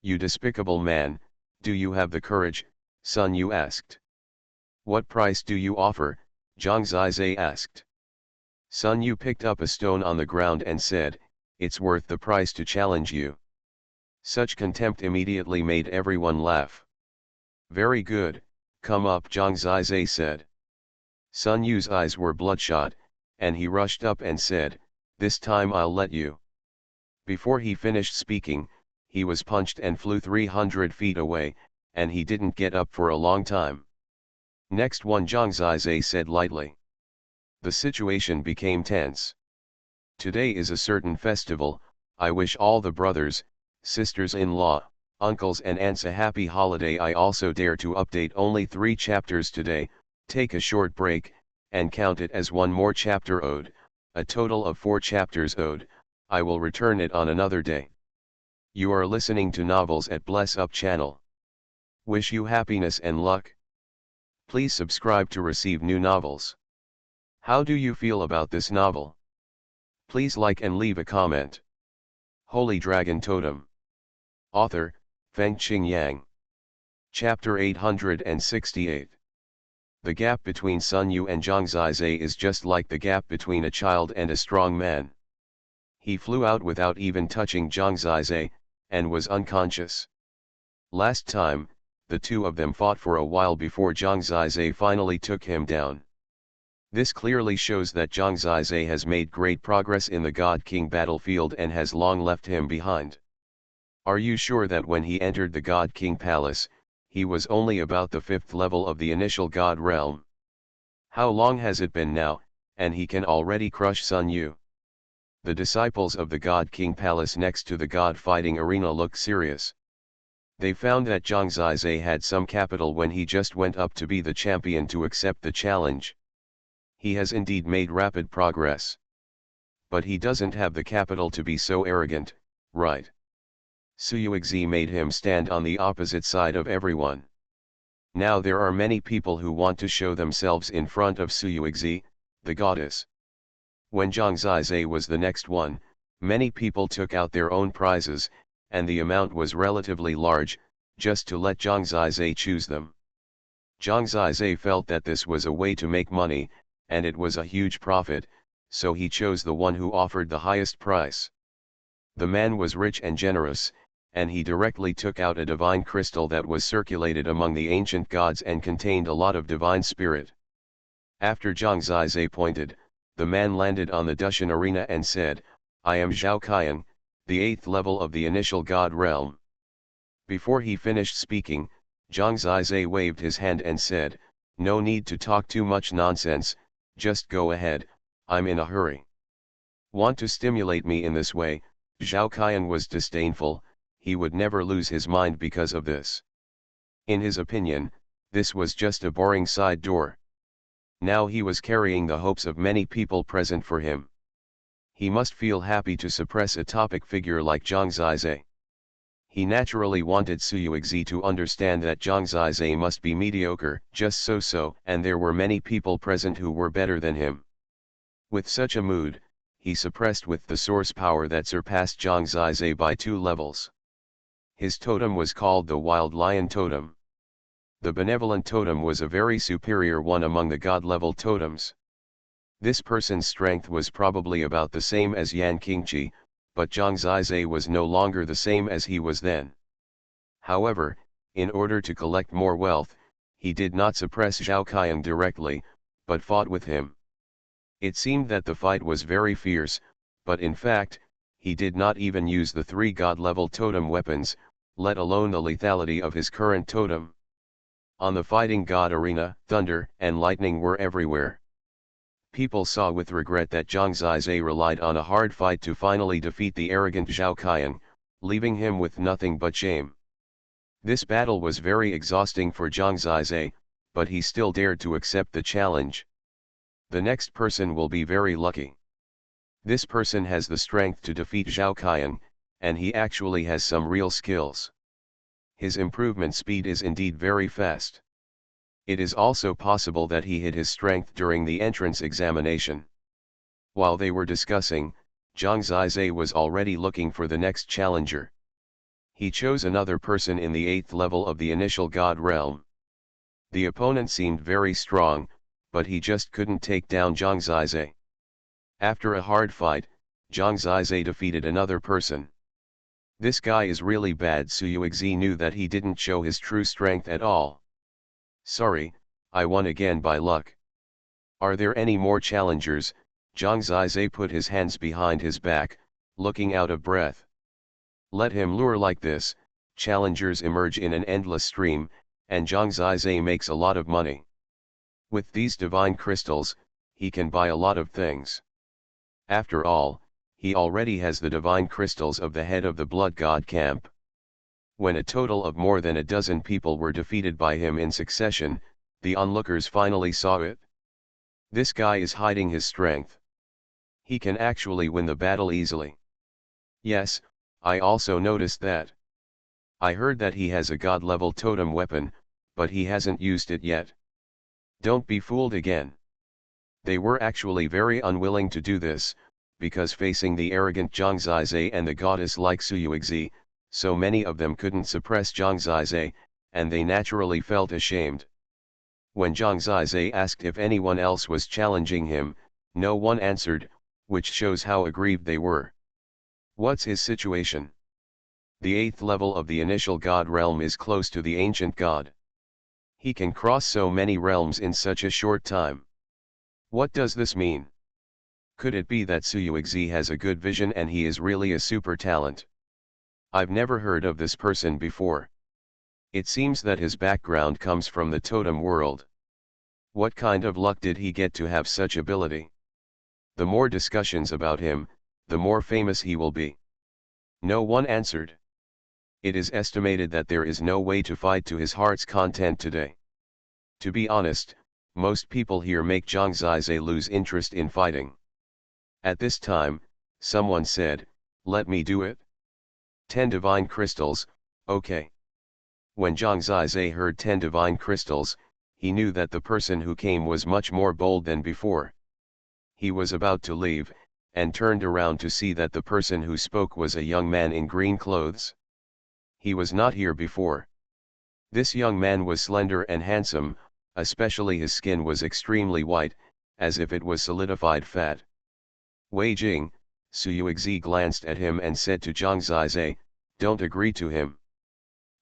You despicable man, do you have the courage? Sun Yu asked. What price do you offer? Zhang Zizai asked. Sun Yu picked up a stone on the ground and said, it's worth the price to challenge you. Such contempt immediately made everyone laugh. Very good, come up, Zhang Zizai said. Sun Yu's eyes were bloodshot, and he rushed up and said, this time I'll let you. Before he finished speaking, he was punched and flew 300 feet away, and he didn't get up for a long time. Next one, Zhang Zizai said lightly. The situation became tense. Today is a certain festival, I wish all the brothers, sisters-in-law, uncles and aunts a happy holiday. I also dare to update only 3 chapters today, take a short break, and count it as one more chapter owed, a total of 4 chapters owed, I will return it on another day. You are listening to Novels at Bless Up channel. Wish you happiness and luck. Please subscribe to receive new novels. How do you feel about this novel? Please like and leave a comment. Holy Dragon Totem. Author, Fengqing Yang. Chapter 868. The gap between Sun Yu and Zhang Zizai is just like the gap between a child and a strong man. He flew out without even touching Zhang Zizai, and was unconscious. Last time, the two of them fought for a while before Zhang Zizai finally took him down. This clearly shows that Zhang Zizai has made great progress in the God King battlefield and has long left him behind. Are you sure that when he entered the God King Palace, he was only about the 5th level of the initial God realm? How long has it been now, and he can already crush Sun Yu? The disciples of the God King Palace next to the God Fighting Arena looked serious. They found that Zhang Zizai had some capital when he just went up to be the champion to accept the challenge. He has indeed made rapid progress. But he doesn't have the capital to be so arrogant, right? Xuanhuan made him stand on the opposite side of everyone. Now there are many people who want to show themselves in front of Xuanhuan, the goddess. When Zhang Zizai was the next one, many people took out their own prizes, and the amount was relatively large, just to let Zhang Zizai choose them. Zhang Zizai felt that this was a way to make money, and it was a huge profit, so he chose the one who offered the highest price. The man was rich and generous, and he directly took out a divine crystal that was circulated among the ancient gods and contained a lot of divine spirit. After Zhang Zizai pointed, the man landed on the Dushan arena and said, I am Zhao Qian, the 8th level of the initial god realm. Before he finished speaking, Zhang Zizai waved his hand and said, "No need to talk too much nonsense, just go ahead, I'm in a hurry." Want to stimulate me in this way? Zhao Qian was disdainful, he would never lose his mind because of this. In his opinion, this was just a boring side door. Now he was carrying the hopes of many people present for him. He must feel happy to suppress a topic figure like Zhang Zizai. He naturally wanted Xuanhuan to understand that Zhang Zizai must be mediocre, just so, and there were many people present who were better than him. With such a mood, he suppressed with the source power that surpassed Zhang Zizai by 2 levels. His totem was called the Wild Lion Totem. The Benevolent Totem was a very superior one among the God-level totems. This person's strength was probably about the same as Yan Qingqi, but Zhang Zizai was no longer the same as he was then. However, in order to collect more wealth, he did not suppress Zhao Qian directly, but fought with him. It seemed that the fight was very fierce, but in fact, he did not even use the 3 god-level totem weapons, let alone the lethality of his current totem. On the fighting god arena, thunder and lightning were everywhere. People saw with regret that Zhang Zizai relied on a hard fight to finally defeat the arrogant Zhao Qian, leaving him with nothing but shame. This battle was very exhausting for Zhang Zizai, but he still dared to accept the challenge. The next person will be very lucky. This person has the strength to defeat Zhao Qian, and he actually has some real skills. His improvement speed is indeed very fast. It is also possible that he hid his strength during the entrance examination. While they were discussing, Zhang Zizai was already looking for the next challenger. He chose another person in the 8th level of the initial god realm. The opponent seemed very strong, but he just couldn't take down Zhang Zizai. After a hard fight, Zhang Zizai defeated another person. This guy is really bad. Xuanhuan knew that he didn't show his true strength at all. Sorry, I won again by luck. Are there any more challengers? Zhang Zizai put his hands behind his back, looking out of breath. Let him lure like this, challengers emerge in an endless stream, and Zhang Zizai makes a lot of money. With these divine crystals, he can buy a lot of things. After all, he already has the divine crystals of the head of the blood god camp. When a total of more than a dozen people were defeated by him in succession, the onlookers finally saw it. This guy is hiding his strength. He can actually win the battle easily. Yes, I also noticed that. I heard that he has a god-level totem weapon, but he hasn't used it yet. Don't be fooled again. They were actually very unwilling to do this, because facing the arrogant Zhang Zizai and the goddess like Xuanhuan, so many of them couldn't suppress Zhang Zizai, and they naturally felt ashamed. When Zhang Zizai asked if anyone else was challenging him, no one answered, which shows how aggrieved they were. What's his situation? The 8th level of the initial god realm is close to the ancient god. He can cross so many realms in such a short time. What does this mean? Could it be that Xuanhuan has a good vision and he is really a super talent? I've never heard of this person before. It seems that his background comes from the totem world. What kind of luck did he get to have such ability? The more discussions about him, the more famous he will be. No one answered. It is estimated that there is no way to fight to his heart's content today. To be honest, most people here make Zhang Zizai lose interest in fighting. At this time, someone said, "Let me do it." 10 divine crystals, okay. When Zhang Zizai heard 10 divine crystals, he knew that the person who came was much more bold than before. He was about to leave, and turned around to see that the person who spoke was a young man in green clothes. He was not here before. This young man was slender and handsome, especially his skin was extremely white, as if it was solidified fat. Wei Jing, Xuanhuan glanced at him and said to Zhang Zizai, "Don't agree to him.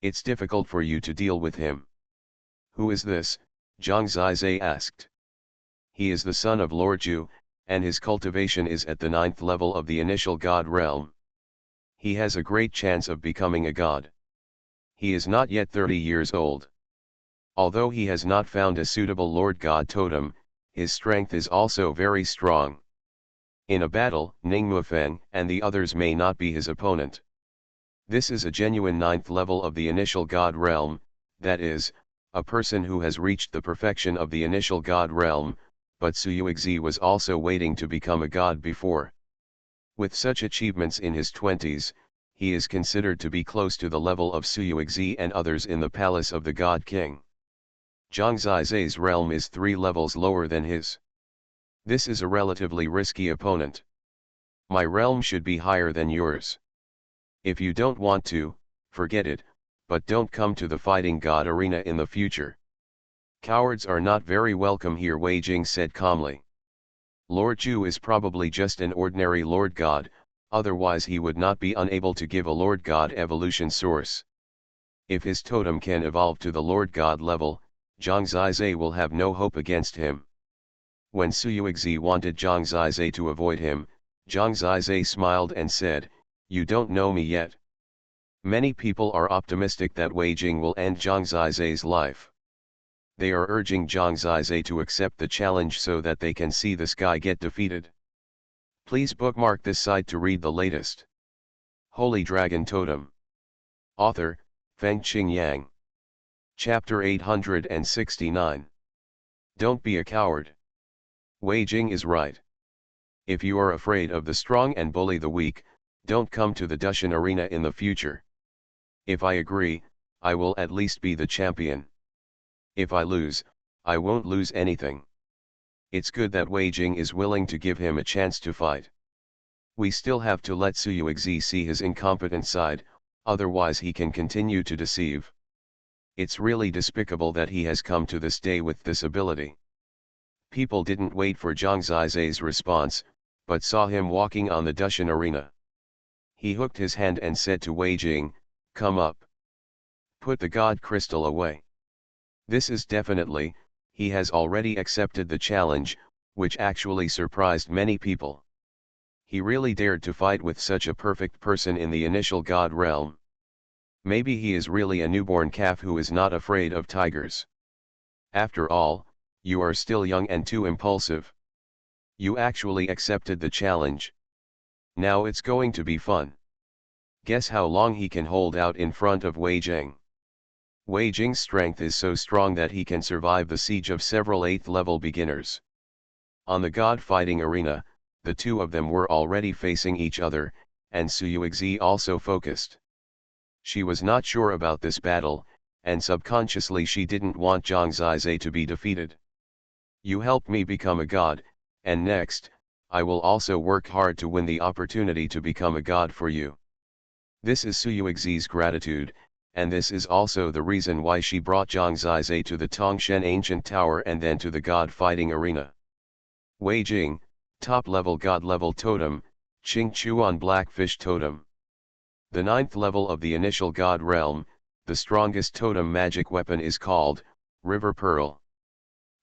It's difficult for you to deal with him." "Who is this?" Zhang Zizai asked. "He is the son of Lord Zhu, and his cultivation is at the 9th level of the initial god realm. He has a great chance of becoming a god. He is not yet 30 years old. Although he has not found a suitable Lord God totem, his strength is also very strong. In a battle, Ningmufeng and the others may not be his opponent. This is a genuine 9th level of the initial God realm, that is, a person who has reached the perfection of the initial God realm, but Suyuexi was also waiting to become a god before. With such achievements in his 20s, he is considered to be close to the level of Suyuexi and others in the palace of the God King. Zhang Zizai's realm is 3 levels lower than his. This is a relatively risky opponent. My realm should be higher than yours. If you don't want to, forget it, but don't come to the fighting god arena in the future. Cowards are not very welcome here, Wei Jing said calmly. Lord Zhu is probably just an ordinary Lord God, otherwise he would not be unable to give a Lord God evolution source. If his totem can evolve to the Lord God level, Zhang Zizai will have no hope against him. When Suyuexi wanted Zhang Zizai to avoid him, Zhang Zizai smiled and said, "You don't know me yet." Many people are optimistic that Wei Jing will end Zhang Zizai's life. They are urging Zhang Zizai to accept the challenge so that they can see this guy get defeated. Please bookmark this site to read the latest. Holy Dragon Totem. Author, Fengqing Yang. Chapter 869. Don't be a coward. Wei Jing is right. If you are afraid of the strong and bully the weak, don't come to the Dushan arena in the future. If I agree, I will at least be the champion. If I lose, I won't lose anything. It's good that Wei Jing is willing to give him a chance to fight. We still have to let Suyuexi see his incompetent side, otherwise he can continue to deceive. It's really despicable that he has come to this day with this ability. People didn't wait for Zhang Zizai's response, but saw him walking on the Dushan arena. He hooked his hand and said to Wei Jing, "Come up. Put the God crystal away." This is definitely, he has already accepted the challenge, which actually surprised many people. He really dared to fight with such a perfect person in the initial God realm. Maybe he is really a newborn calf who is not afraid of tigers. After all, you are still young and too impulsive. You actually accepted the challenge. Now it's going to be fun. Guess how long he can hold out in front of Wei Jing. Wei Jing's strength is so strong that he can survive the siege of several 8th level beginners. On the God fighting arena, the two of them were already facing each other, and Suyuexi also focused. She was not sure about this battle, and subconsciously she didn't want Zhang Zizai to be defeated. You helped me become a god, and next, I will also work hard to win the opportunity to become a god for you. This is Suyuexi's gratitude, and this is also the reason why she brought Zhang Zizai to the Tongshen Ancient Tower and then to the God fighting arena. Wei Jing, top level God level totem, Qingchuan Blackfish Totem. The 9th level of the initial God realm, the strongest totem magic weapon is called River Pearl.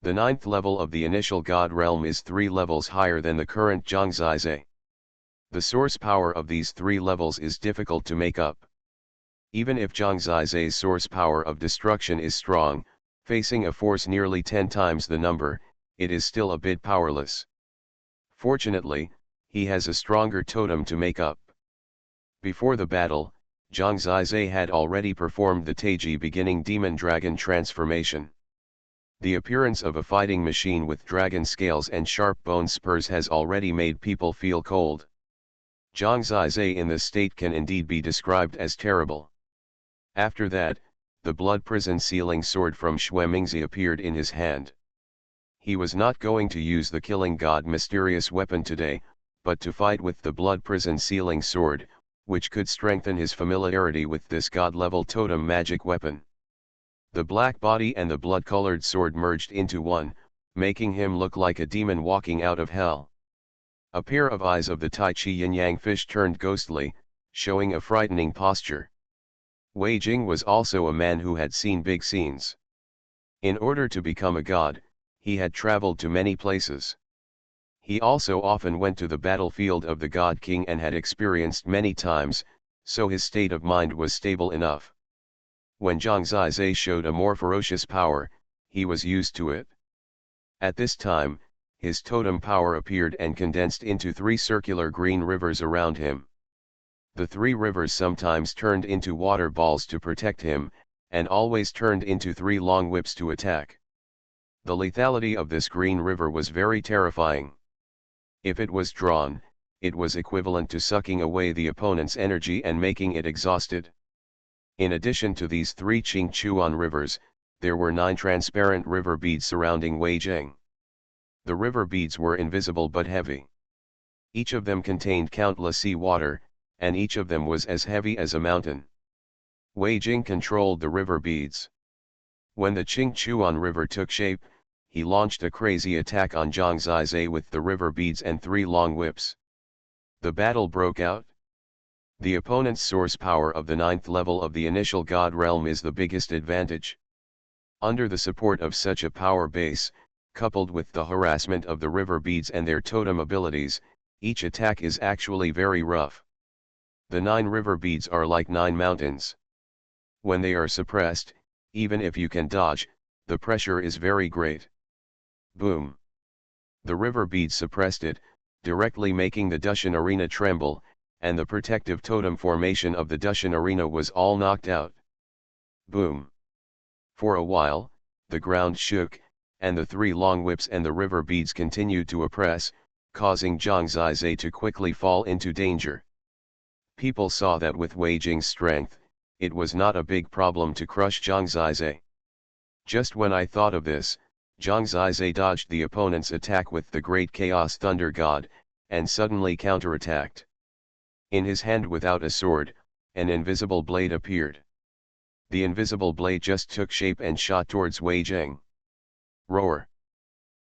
The 9th level of the initial God realm is 3 levels higher than the current Zhang Zizai. The source power of these 3 levels is difficult to make up. Even if Zhang Zizai's source power of destruction is strong, facing a force nearly 10 times the number, it is still a bit powerless. Fortunately, he has a stronger totem to make up. Before the battle, Zhang Zizai had already performed the Taiji beginning Demon Dragon transformation. The appearance of a fighting machine with dragon scales and sharp bone spurs has already made people feel cold. Zhang Zizai in this state can indeed be described as terrible. After that, the blood prison sealing sword from Xuemingzi appeared in his hand. He was not going to use the killing god mysterious weapon today, but to fight with the blood prison sealing sword, which could strengthen his familiarity with this god-level totem magic weapon. The black body and the blood-colored sword merged into one, making him look like a demon walking out of hell. A pair of eyes of the Tai Chi yin-yang fish turned ghostly, showing a frightening posture. Wei Jing was also a man who had seen big scenes. In order to become a god, he had traveled to many places. He also often went to the battlefield of the God King and had experienced many times, so his state of mind was stable enough. When Zhang Zizai showed a more ferocious power, he was used to it. At this time, his totem power appeared and condensed into 3 circular green rivers around him. The 3 rivers sometimes turned into water balls to protect him, and always turned into 3 long whips to attack. The lethality of this green river was very terrifying. If it was drawn, it was equivalent to sucking away the opponent's energy and making it exhausted. In addition to these 3 Xuanhuan rivers, there were 9 transparent river beads surrounding Wei Jing. The river beads were invisible but heavy. Each of them contained countless sea water, and each of them was as heavy as a mountain. Wei Jing controlled the river beads. When the Qingchuan River took shape, he launched a crazy attack on Zhang Zizai with the river beads and 3 long whips. The battle broke out. The opponent's source power of the 9th level of the initial god realm is the biggest advantage. Under the support of such a power base, coupled with the harassment of the river beads and their totem abilities, each attack is actually very rough. The 9 river beads are like 9 mountains. When they are suppressed, even if you can dodge, the pressure is very great. Boom! The river beads suppressed it, directly making the Dushan arena tremble, and the protective totem formation of the Dushan arena was all knocked out. Boom! For a while, the ground shook, and the 3 long whips and the river beads continued to oppress, causing Zhang Zizai to quickly fall into danger. People saw that with Wei Jing's strength, it was not a big problem to crush Zhang Zizai. Just when I thought of this, Zhang Zizai dodged the opponent's attack with the Great Chaos Thunder God, and suddenly counterattacked. In his hand without a sword, an invisible blade appeared. The invisible blade just took shape and shot towards Wei Jing. Roar!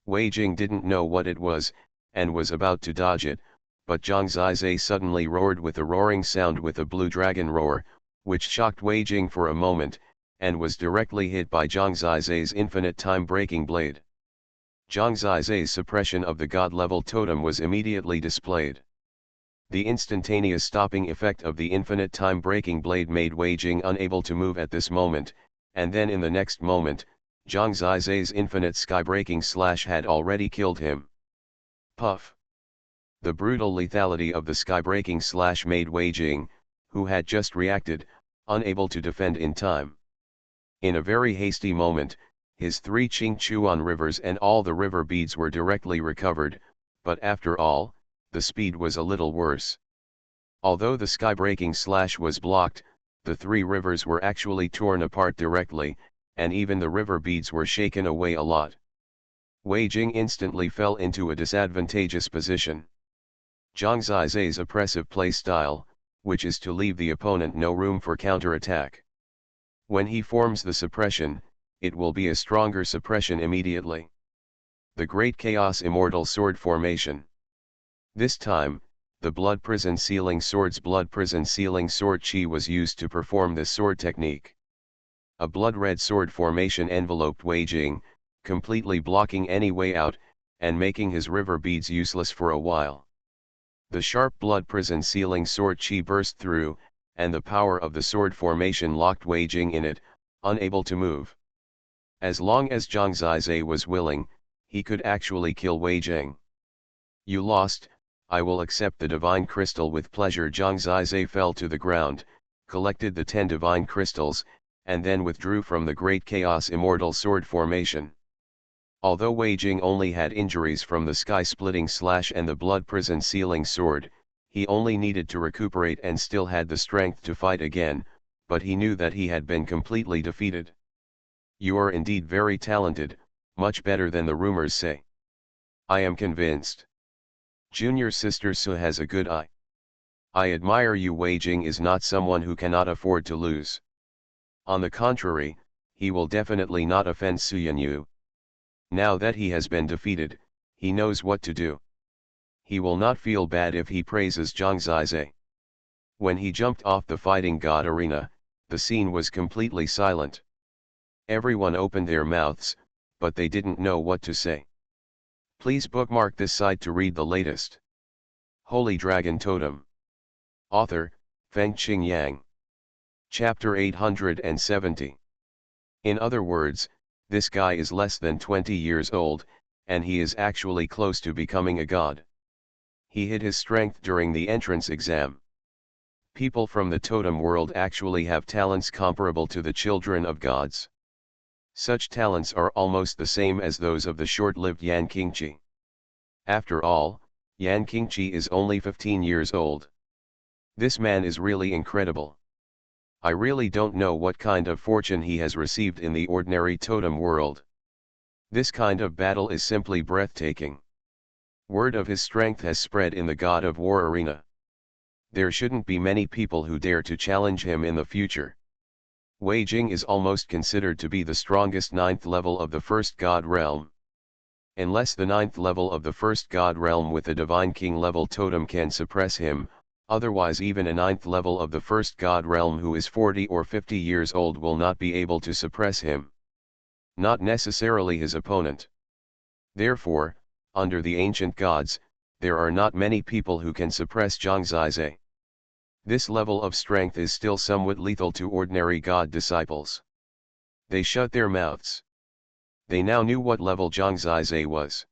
Wei Jing didn't know what it was, and was about to dodge it, but Zhang Zizai suddenly roared with a roaring sound with a blue dragon roar, which shocked Wei Jing for a moment, and was directly hit by Zhang Zizai's infinite time-breaking blade. Zhang Zizai's suppression of the god-level totem was immediately displayed. The instantaneous stopping effect of the infinite time-breaking blade made Wei Jing unable to move at this moment, and then in the next moment, Zhang Zizai's infinite sky-breaking slash had already killed him. Puff! The brutal lethality of the sky-breaking slash made Wei Jing, who had just reacted, unable to defend in time. In a very hasty moment, his 3 Qingchuan rivers and all the river beads were directly recovered, but after all, the speed was a little worse. Although the sky-breaking slash was blocked, the 3 rivers were actually torn apart directly, and even the river beads were shaken away a lot. Wei Jing instantly fell into a disadvantageous position. Zhang Zizai's oppressive play style, which is to leave the opponent no room for counterattack. When he forms the suppression, it will be a stronger suppression immediately. The Great Chaos Immortal Sword Formation. This time, the Blood Prison Sealing Sword's Blood Prison Sealing Sword Chi was used to perform this sword technique. A blood-red sword formation enveloped Wei Jing, completely blocking any way out, and making his river beads useless for a while. The sharp blood prison sealing sword chi burst through, and the power of the sword formation locked Wei Jing in it, unable to move. As long as Zhang Zizai was willing, he could actually kill Wei Jing. You lost, I will accept the divine crystal with pleasure. Zhang Zizai fell to the ground, collected the 10 divine crystals, and then withdrew from the Great Chaos Immortal Sword Formation. Although Wei Jing only had injuries from the sky-splitting slash and the blood prison sealing sword, he only needed to recuperate and still had the strength to fight again, but he knew that he had been completely defeated. You are indeed very talented, much better than the rumors say. I am convinced. Junior sister Su has a good eye. I admire you. Wei Jing is not someone who cannot afford to lose. On the contrary, he will definitely not offend Su Yanyu. Now that he has been defeated, he knows what to do. He will not feel bad if he praises Zhang Zizai. When he jumped off the fighting god arena, the scene was completely silent. Everyone opened their mouths, but they didn't know what to say. Please bookmark this site to read the latest. Holy Dragon Totem. Author, Feng Qing Yang. Chapter 870. In other words, this guy is less than 20 years old, and he is actually close to becoming a god. He hid his strength during the entrance exam. People from the totem world actually have talents comparable to the children of gods. Such talents are almost the same as those of the short-lived Yan Qingqi. After all, Yan Qingqi is only 15 years old. This man is really incredible. I really don't know what kind of fortune he has received in the ordinary totem world. This kind of battle is simply breathtaking. Word of his strength has spread in the God of War arena. There shouldn't be many people who dare to challenge him in the future. Wei Jing is almost considered to be the strongest 9th level of the first god realm. Unless the 9th level of the first god realm with a divine king level totem can suppress him, otherwise even a 9th level of the first god realm who is 40 or 50 years old will not be able to suppress him. Not necessarily his opponent. Therefore, under the ancient gods, there are not many people who can suppress Zhang Zizai. This level of strength is still somewhat lethal to ordinary god disciples. They shut their mouths. They now knew what level Zhang Zizai was.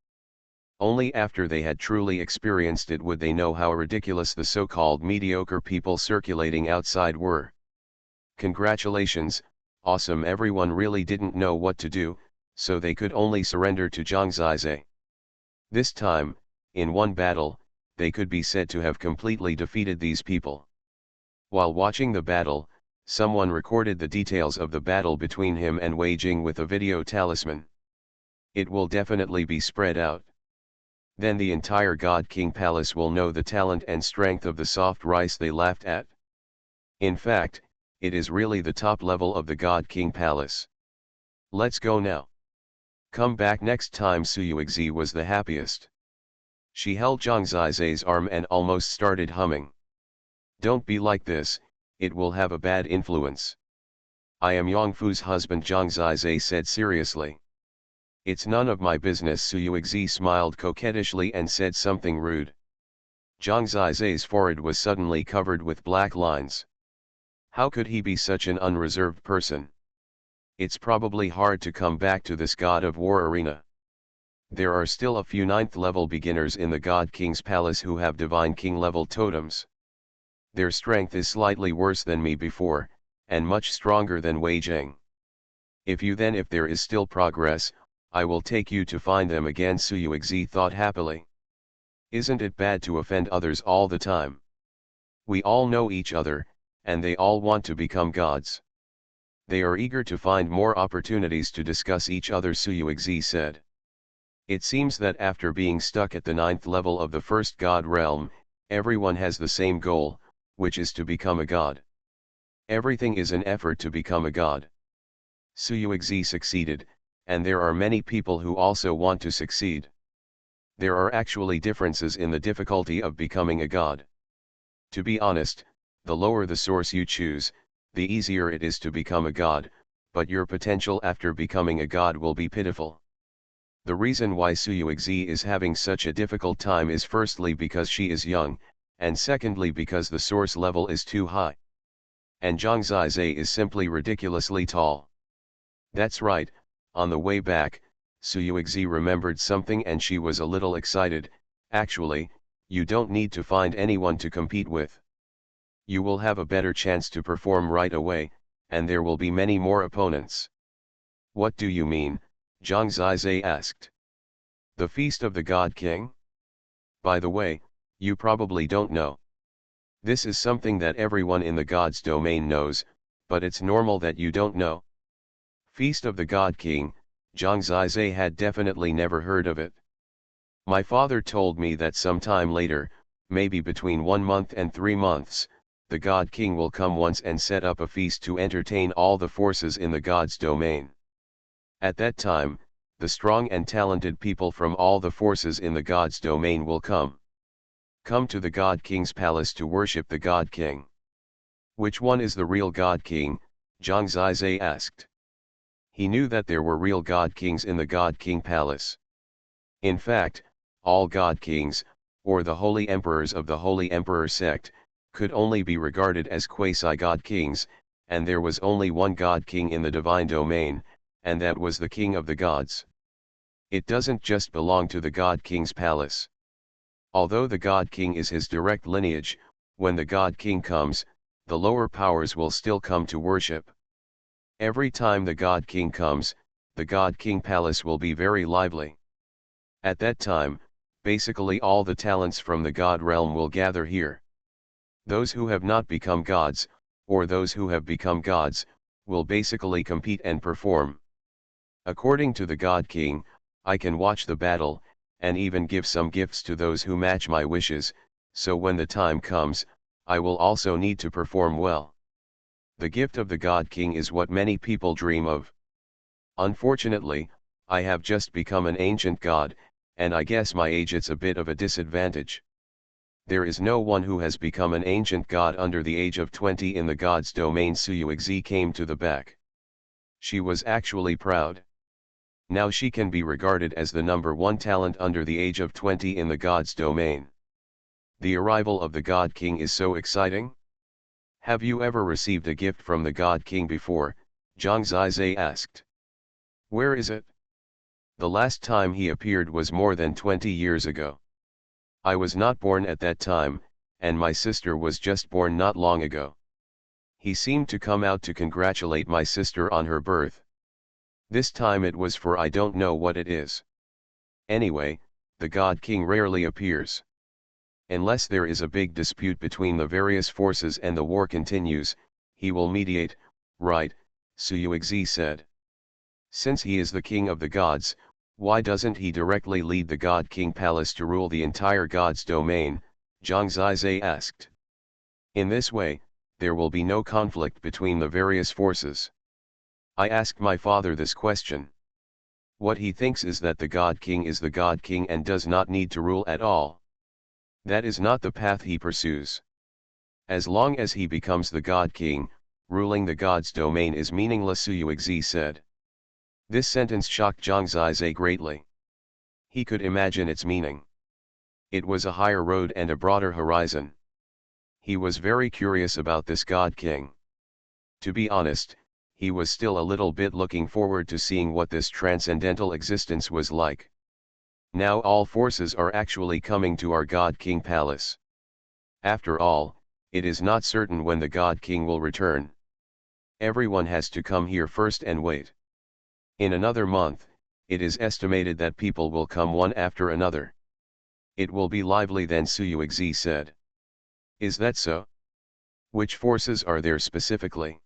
Only after they had truly experienced it would they know how ridiculous the so-called mediocre people circulating outside were. Congratulations, awesome. Everyone really didn't know what to do, so they could only surrender to Zhang Zizai. This time, in one battle, they could be said to have completely defeated these people. While watching the battle, someone recorded the details of the battle between him and Wei Jing with a video talisman. It will definitely be spread out. Then the entire God King Palace will know the talent and strength of the soft rice they laughed at. In fact, it is really the top level of the God King Palace. Let's go now. Come back next time. Xuanhuan was the happiest. She held Zhang Zizai's arm and almost started humming. Don't be like this, it will have a bad influence. I am Yongfu's husband, Zhang Zizai said seriously. It's none of my business. Xuanhuan smiled coquettishly and said something rude. Zhang Zizai's forehead was suddenly covered with black lines. How could he be such an unreserved person? It's probably hard to come back to this God of War arena. There are still a few 9th level beginners in the God King's Palace who have Divine King level totems. Their strength is slightly worse than me before, and much stronger than Wei Jing. If there is still progress, I will take you to find them again. Xuanhuan thought happily. Isn't it bad to offend others all the time? We all know each other, and they all want to become gods. They are eager to find more opportunities to discuss each other, Xuanhuan said. It seems that after being stuck at the 9th level of the first god realm, everyone has the same goal, which is to become a god. Everything is an effort to become a god. Xuanhuan succeeded, and there are many people who also want to succeed. There are actually differences in the difficulty of becoming a god. To be honest, the lower the source you choose, the easier it is to become a god, but your potential after becoming a god will be pitiful. The reason why Xuanhuan is having such a difficult time is firstly because she is young, and secondly because the source level is too high. And Zhang Zizai is simply ridiculously tall. That's right, on the way back, Xuanhuan remembered something and she was a little excited. Actually, you don't need to find anyone to compete with. You will have a better chance to perform right away, and there will be many more opponents. What do you mean? Zhang Zizai asked. The Feast of the God King? By the way, you probably don't know. This is something that everyone in the God's domain knows, but it's normal that you don't know. Feast of the God King, Zhang Zizai had definitely never heard of it. My father told me that sometime later, maybe between 1 month and 3 months, the God King will come once and set up a feast to entertain all the forces in the God's domain. At that time, the strong and talented people from all the forces in the God's domain will come. Come to the God King's palace to worship the God King. Which one is the real God King? Zhang Zizai asked. He knew that there were real God Kings in the God King palace. In fact, all God Kings, or the Holy Emperors of the Holy Emperor sect, could only be regarded as quasi-God Kings, and there was only one God King in the divine domain, and that was the King of the gods. It doesn't just belong to the God King's palace. Although the God King is his direct lineage, when the God King comes, the lower powers will still come to worship. Every time the God King comes, the God King palace will be very lively. At that time, basically all the talents from the God realm will gather here. Those who have not become gods, or those who have become gods, will basically compete and perform. According to the God King, I can watch the battle, and even give some gifts to those who match my wishes, so when the time comes, I will also need to perform well. The gift of the God King is what many people dream of. Unfortunately, I have just become an ancient god, and I guess my age it's a bit of a disadvantage. There is no one who has become an ancient god under the age of 20 in the god's domain. Xuanhuan came to the back. She was actually proud. Now she can be regarded as the number one talent under the age of 20 in the god's domain. The arrival of the God King is so exciting. Have you ever received a gift from the God King before? Zhang Zizai asked. Where is it? The last time he appeared was more than 20 years ago. I was not born at that time, and my sister was just born not long ago. He seemed to come out to congratulate my sister on her birth. This time it was for I don't know what it is. Anyway, the God King rarely appears. Unless there is a big dispute between the various forces and the war continues, he will mediate, right? Xuanhuan said. Since he is the king of the gods, why doesn't he directly lead the God King palace to rule the entire god's domain? Zhang Zizai asked. In this way, there will be no conflict between the various forces. I asked my father this question. What he thinks is that the God King is the God King and does not need to rule at all. That is not the path he pursues. As long as he becomes the God King, ruling the god's domain is meaningless, Xuanhuan said. This sentence shocked Zhang Zizai greatly. He could imagine its meaning. It was a higher road and a broader horizon. He was very curious about this God King. To be honest, he was still a little bit looking forward to seeing what this transcendental existence was like. Now all forces are actually coming to our God King palace. After all, it is not certain when the God King will return. Everyone has to come here first and wait. In another month, it is estimated that people will come one after another. It will be lively then, Xuanhuan said. Is that so? Which forces are there specifically?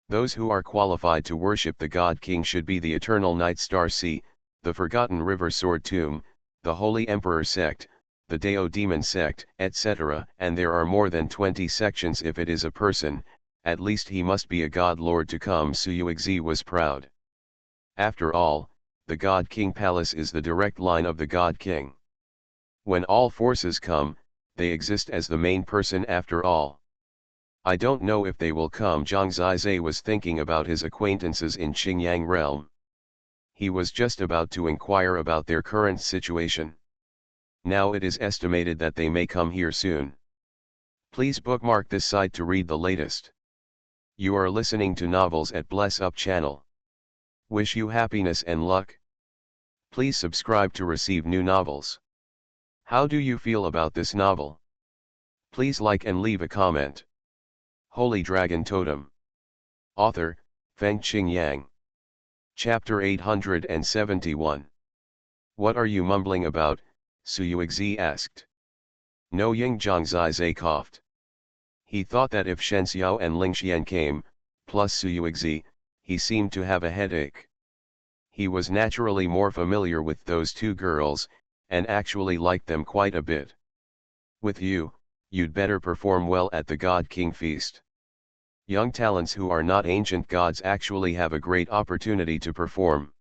Those who are qualified to worship the God King should be the Eternal Night Star Sea, the Forgotten River Sword Tomb, the Holy Emperor sect, the Dao Demon sect, etc. And there are more than 20 sections. If it is a person, at least he must be a God Lord to come. Xuanhuan was proud. After all, the God King palace is the direct line of the God King. When all forces come, they exist as the main person after all. I don't know if they will come. Zhang Zizai was thinking about his acquaintances in Xingyang realm. He was just about to inquire about their current situation. Now it is estimated that they may come here soon. Please bookmark this site to read the latest. You are listening to Novels at Bless Up channel. Wish you happiness and luck. Please subscribe to receive new novels. How do you feel about this novel? Please like and leave a comment. Holy Dragon Totem. Author, Fengqing Yang. Chapter 871. What are you mumbling about? Xuanhuan asked. No, Ying. Zhang Zizai coughed. He thought that if Shen Xiao and Ling Xian came, plus Xuanhuan, he seemed to have a headache. He was naturally more familiar with those two girls, and actually liked them quite a bit. With you, you'd better perform well at the God King feast. Young talents who are not ancient gods actually have a great opportunity to perform.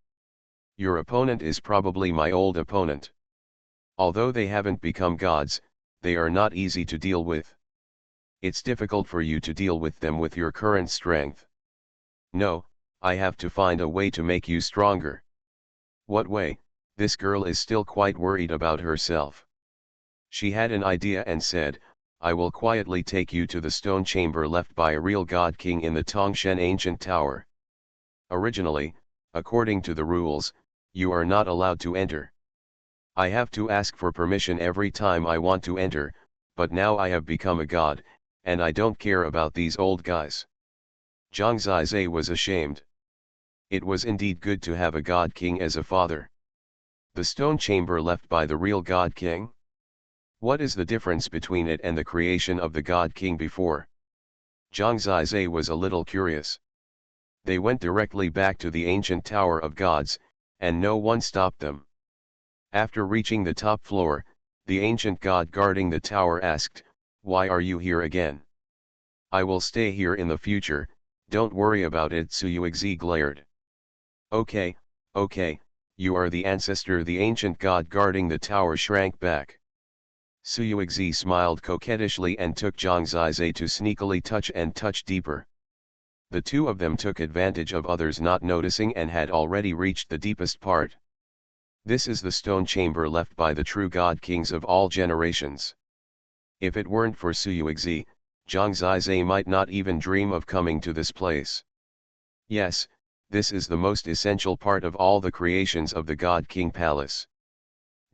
Your opponent is probably my old opponent. Although they haven't become gods, they are not easy to deal with. It's difficult for you to deal with them with your current strength. No, I have to find a way to make you stronger. What way? This girl is still quite worried about herself. She had an idea and said, I will quietly take you to the stone chamber left by a real God King in the Tongshen ancient tower. Originally, according to the rules, you are not allowed to enter. I have to ask for permission every time I want to enter, but now I have become a god, and I don't care about these old guys. Zhang Zizai was ashamed. It was indeed good to have a God King as a father. The stone chamber left by the real God King? What is the difference between it and the creation of the God King before? Zhang Zizai was a little curious. They went directly back to the ancient Tower of Gods, and no one stopped them. After reaching the top floor, the ancient god guarding the tower asked, "Why are you here again?" "I will stay here in the future, don't worry about it," Suyuexi glared. Okay, you are the ancestor." The ancient god guarding the tower shrank back. Suyuexi smiled coquettishly and took Zhang Zizai to sneakily touch deeper. The two of them took advantage of others not noticing and had already reached the deepest part. This is the stone chamber left by the true god kings of all generations. If it weren't for Suyuexi, Zhang Zizai might not even dream of coming to this place. Yes, this is the most essential part of all the creations of the God King Palace.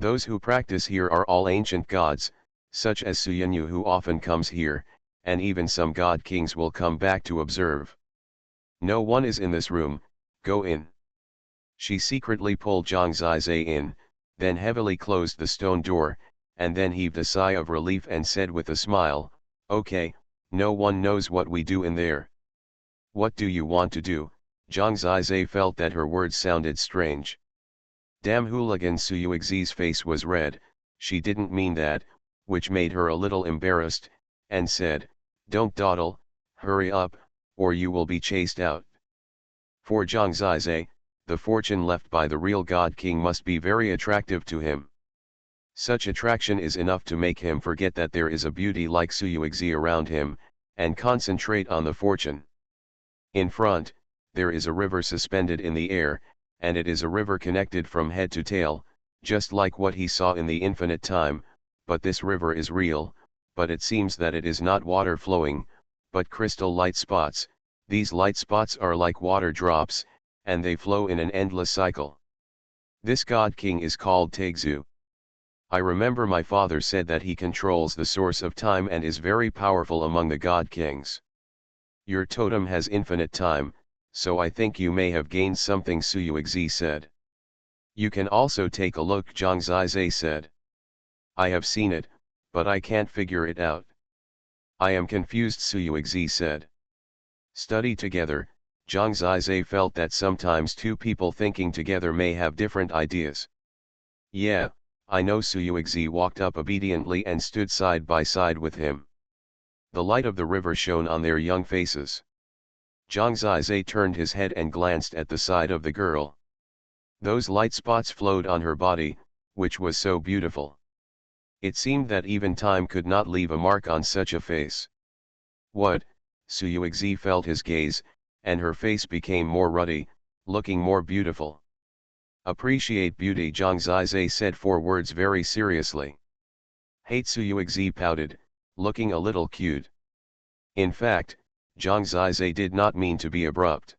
Those who practice here are all ancient gods, such as Xuanhuan who often comes here, and even some god kings will come back to observe. No one is in this room, go in. She secretly pulled Zhang Zizai in, then heavily closed the stone door, and then heaved a sigh of relief and said with a smile, "Okay, no one knows what we do in there." "What do you want to do?" Zhang Zizai felt that her words sounded strange. Damn hooligan! Suyuexi's face was red. She didn't mean that, which made her a little embarrassed, and said, "Don't dawdle, hurry up, or you will be chased out." For Zhang Zizai, the fortune left by the real God King must be very attractive to him. Such attraction is enough to make him forget that there is a beauty like Suyuexi around him, and concentrate on the fortune. In front, there is a river suspended in the air, and it is a river connected from head to tail, just like what he saw in the infinite time, but this river is real, but it seems that it is not water flowing, but crystal light spots. These light spots are like water drops, and they flow in an endless cycle. This God King is called Taixu. I remember my father said that he controls the source of time and is very powerful among the God Kings. Your totem has infinite time, so I think you may have gained something, Suyuexi said. You can also take a look, Zhang Zizai said. I have seen it, but I can't figure it out. I am confused, Suyuexi said. Study together. Zhang Zizai felt that sometimes two people thinking together may have different ideas. Yeah, I know. Suyuexi walked up obediently and stood side by side with him. The light of the river shone on their young faces. Zhang Zizai turned his head and glanced at the side of the girl. Those light spots flowed on her body, which was so beautiful. It seemed that even time could not leave a mark on such a face. What? Suyuexi felt his gaze, and her face became more ruddy, looking more beautiful. Appreciate beauty, Zhang Zizai said 4 words very seriously. Hate, Suyuexi pouted, looking a little cute. In fact, Zhang Zizai did not mean to be abrupt.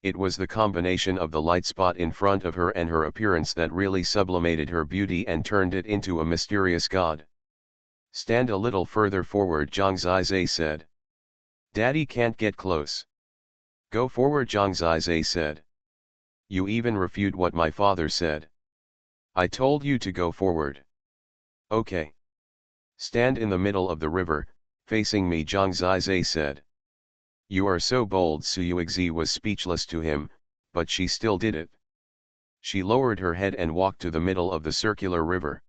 It was the combination of the light spot in front of her and her appearance that really sublimated her beauty and turned it into a mysterious god. Stand a little further forward, Zhang Zizai said. Daddy can't get close. Go forward, Zhang Zizai said. You even refute what my father said. I told you to go forward. Okay. Stand in the middle of the river, facing me, Zhang Zizai said. You are so bold. Suyuexi was speechless to him, but she still did it. She lowered her head and walked to the middle of the circular river.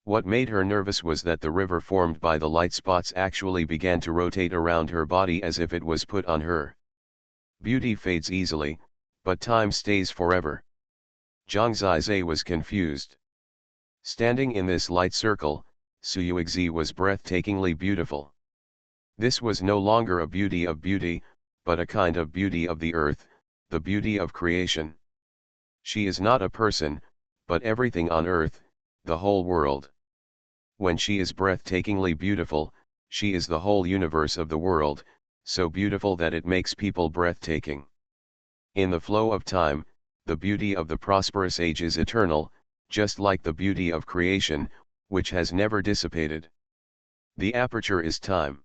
What made her nervous was that the river formed by the light spots actually began to rotate around her body as if it was put on her. Beauty fades easily, but time stays forever. Zhang Zizai was confused. Standing in this light circle, Suyuexi was breathtakingly beautiful. This was no longer a beauty of beauty, but a kind of beauty of the earth, the beauty of creation. She is not a person, but everything on earth, the whole world. When she is breathtakingly beautiful, She is the whole universe of the world, so beautiful that it makes people breathtaking. In the flow of time, the beauty of the prosperous age is eternal, just like the beauty of creation, which has never dissipated. The aperture is time.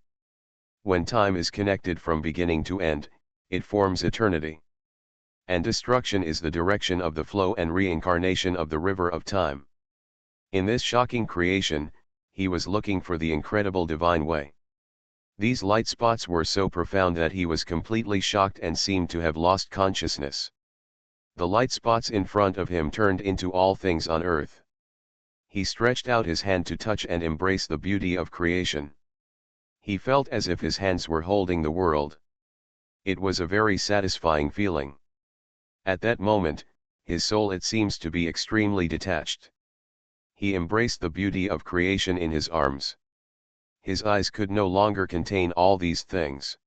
When time is connected from beginning to end, it forms eternity. And destruction is the direction of the flow and reincarnation of the river of time. In this shocking creation, he was looking for the incredible divine way. These light spots were so profound that he was completely shocked and seemed to have lost consciousness. The light spots in front of him turned into all things on earth. He stretched out his hand to touch and embrace the beauty of creation. He felt as if his hands were holding the world. It was a very satisfying feeling. At that moment, his soul it seems to be extremely detached. He embraced the beauty of creation in his arms. His eyes could no longer contain all these things.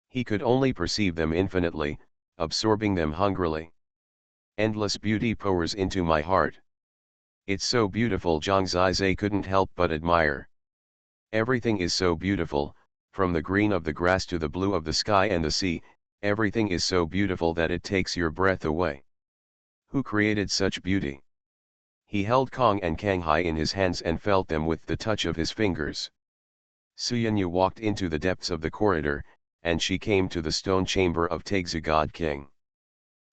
He could only perceive them infinitely, absorbing them hungrily. Endless beauty pours into my heart. It's so beautiful, Zhang Zizai couldn't help but admire. Everything is so beautiful, from the green of the grass to the blue of the sky and the sea, everything is so beautiful that it takes your breath away. Who created such beauty? He held Kong and Kanghai in his hands and felt them with the touch of his fingers. Xuanyu walked into the depths of the corridor, and she came to the stone chamber of Taixi God King.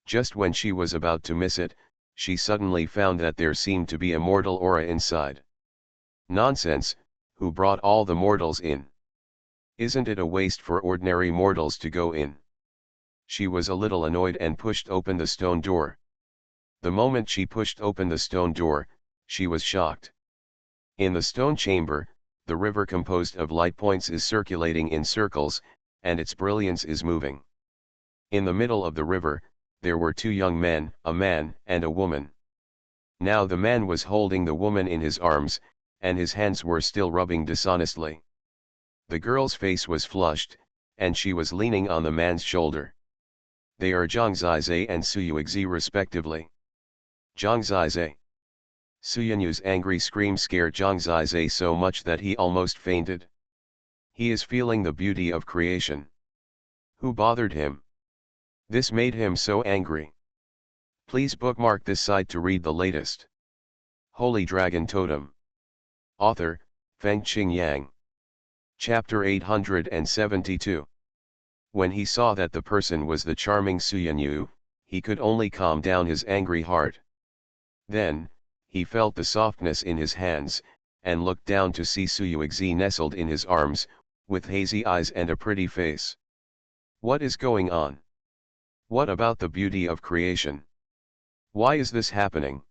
Just when she was about to miss it, she suddenly found that there seemed to be a mortal aura inside. Nonsense, who brought all the mortals in? Isn't it a waste for ordinary mortals to go in? She was a little annoyed and pushed open the stone door. The moment she pushed open the stone door, she was shocked. In the stone chamber, the river composed of light points is circulating in circles, and its brilliance is moving. In the middle of the river, there were two young men, a man and a woman. Now the man was holding the woman in his arms, and his hands were still rubbing dishonestly. The girl's face was flushed, and she was leaning on the man's shoulder. They are Zhang Zizai and Suyuexi respectively. Zhang Zizai. Suyanyu's angry scream scared Zhang Zizai so much that he almost fainted. He is feeling the beauty of creation. Who bothered him? This made him so angry. Please bookmark this site to read the latest. Holy Dragon Totem. Author, Fengqing Yang. Chapter 872. When he saw that the person was the charming Xuanyu, he could only calm down his angry heart. Then, he felt the softness in his hands, and looked down to see Suyuexi nestled in his arms, with hazy eyes and a pretty face. What is going on? What about the beauty of creation? Why is this happening?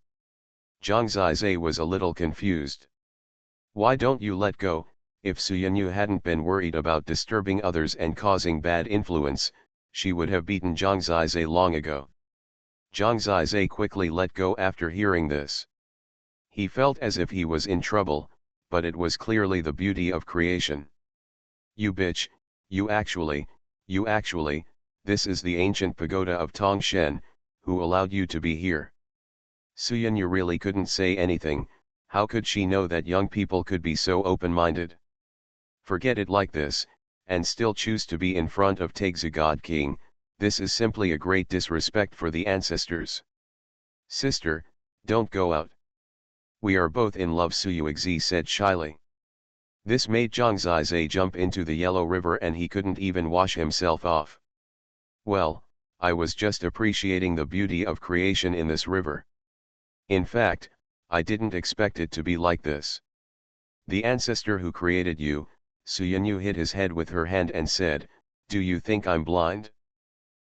Zhang Zizai was a little confused. Why don't you let go? If Xuanyu hadn't been worried about disturbing others and causing bad influence, she would have beaten Zhang Zizai long ago. Zhang Zizai quickly let go after hearing this. He felt as if he was in trouble, but it was clearly the beauty of creation. You bitch, you actually, this is the ancient pagoda of Tongshen, who allowed you to be here. Xuanyu really couldn't say anything. How could she know that young people could be so open-minded? Forget it like this, and still choose to be in front of Taixi God King. This is simply a great disrespect for the ancestors. Sister, don't go out. We are both in love, Suyuexi said shyly. This made Zhang Zizai jump into the yellow river and he couldn't even wash himself off. Well, I was just appreciating the beauty of creation in this river. In fact, I didn't expect it to be like this. The ancestor who created you, Xuanyu hit his head with her hand and said, do you think I'm blind?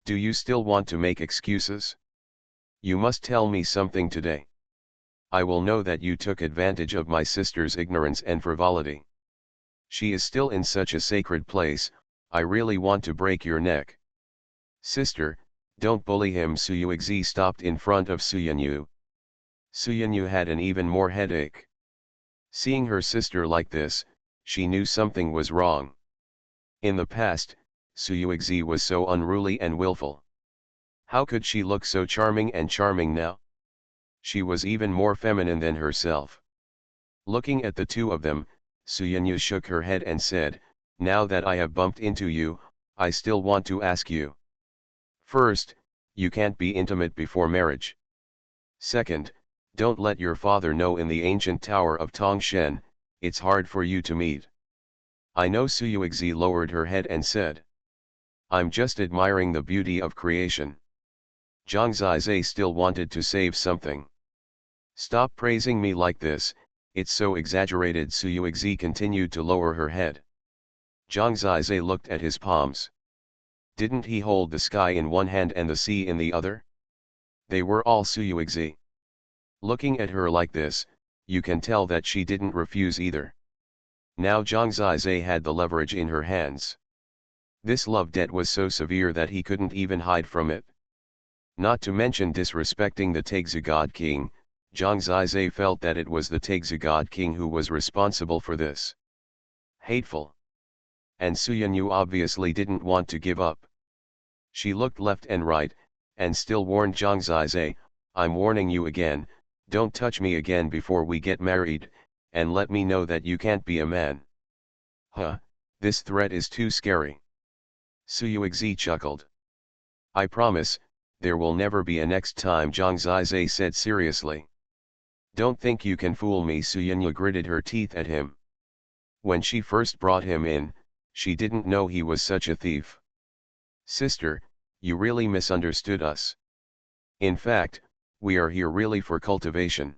Do you still want to make excuses? You must tell me something today. I will know that you took advantage of my sister's ignorance and frivolity. She is still in such a sacred place, I really want to break your neck. Sister, don't bully him. Suyuexi stopped in front of Xuanyu. Xuanyu had an even more headache. Seeing her sister like this, she knew something was wrong. In the past, Suyuexi was so unruly and willful. How could she look so charming now? She was even more feminine than herself. Looking at the two of them, Xuanyu shook her head and said, now that I have bumped into you, I still want to ask you. First, you can't be intimate before marriage. Second, don't let your father know in the ancient tower of Tongshen, it's hard for you to meet. I know. Suyuexi lowered her head and said. I'm just admiring the beauty of creation. Zhang Zizai still wanted to save something. Stop praising me like this, it's so exaggerated. Suyuexi continued to lower her head. Zhang Zizai looked at his palms. Didn't he hold the sky in one hand and the sea in the other? They were all Suyuexi. Looking at her like this, you can tell that she didn't refuse either. Now Zhang Zizai had the leverage in her hands. This love debt was so severe that he couldn't even hide from it. Not to mention disrespecting the Taixi God King, Zhang Zizai felt that it was the Taixi God King who was responsible for this. Hateful. And Suyanyu obviously didn't want to give up. She looked left and right, and still warned Zhang Zizai, I'm warning you again, don't touch me again before we get married, and let me know that you can't be a man. Huh, this threat is too scary. Suyuexi chuckled. I promise, there will never be a next time, Zhang Zizai said seriously. Don't think you can fool me. Suyanyu gritted her teeth at him. When she first brought him in, she didn't know he was such a thief. Sister, you really misunderstood us. In fact, we are here really for cultivation.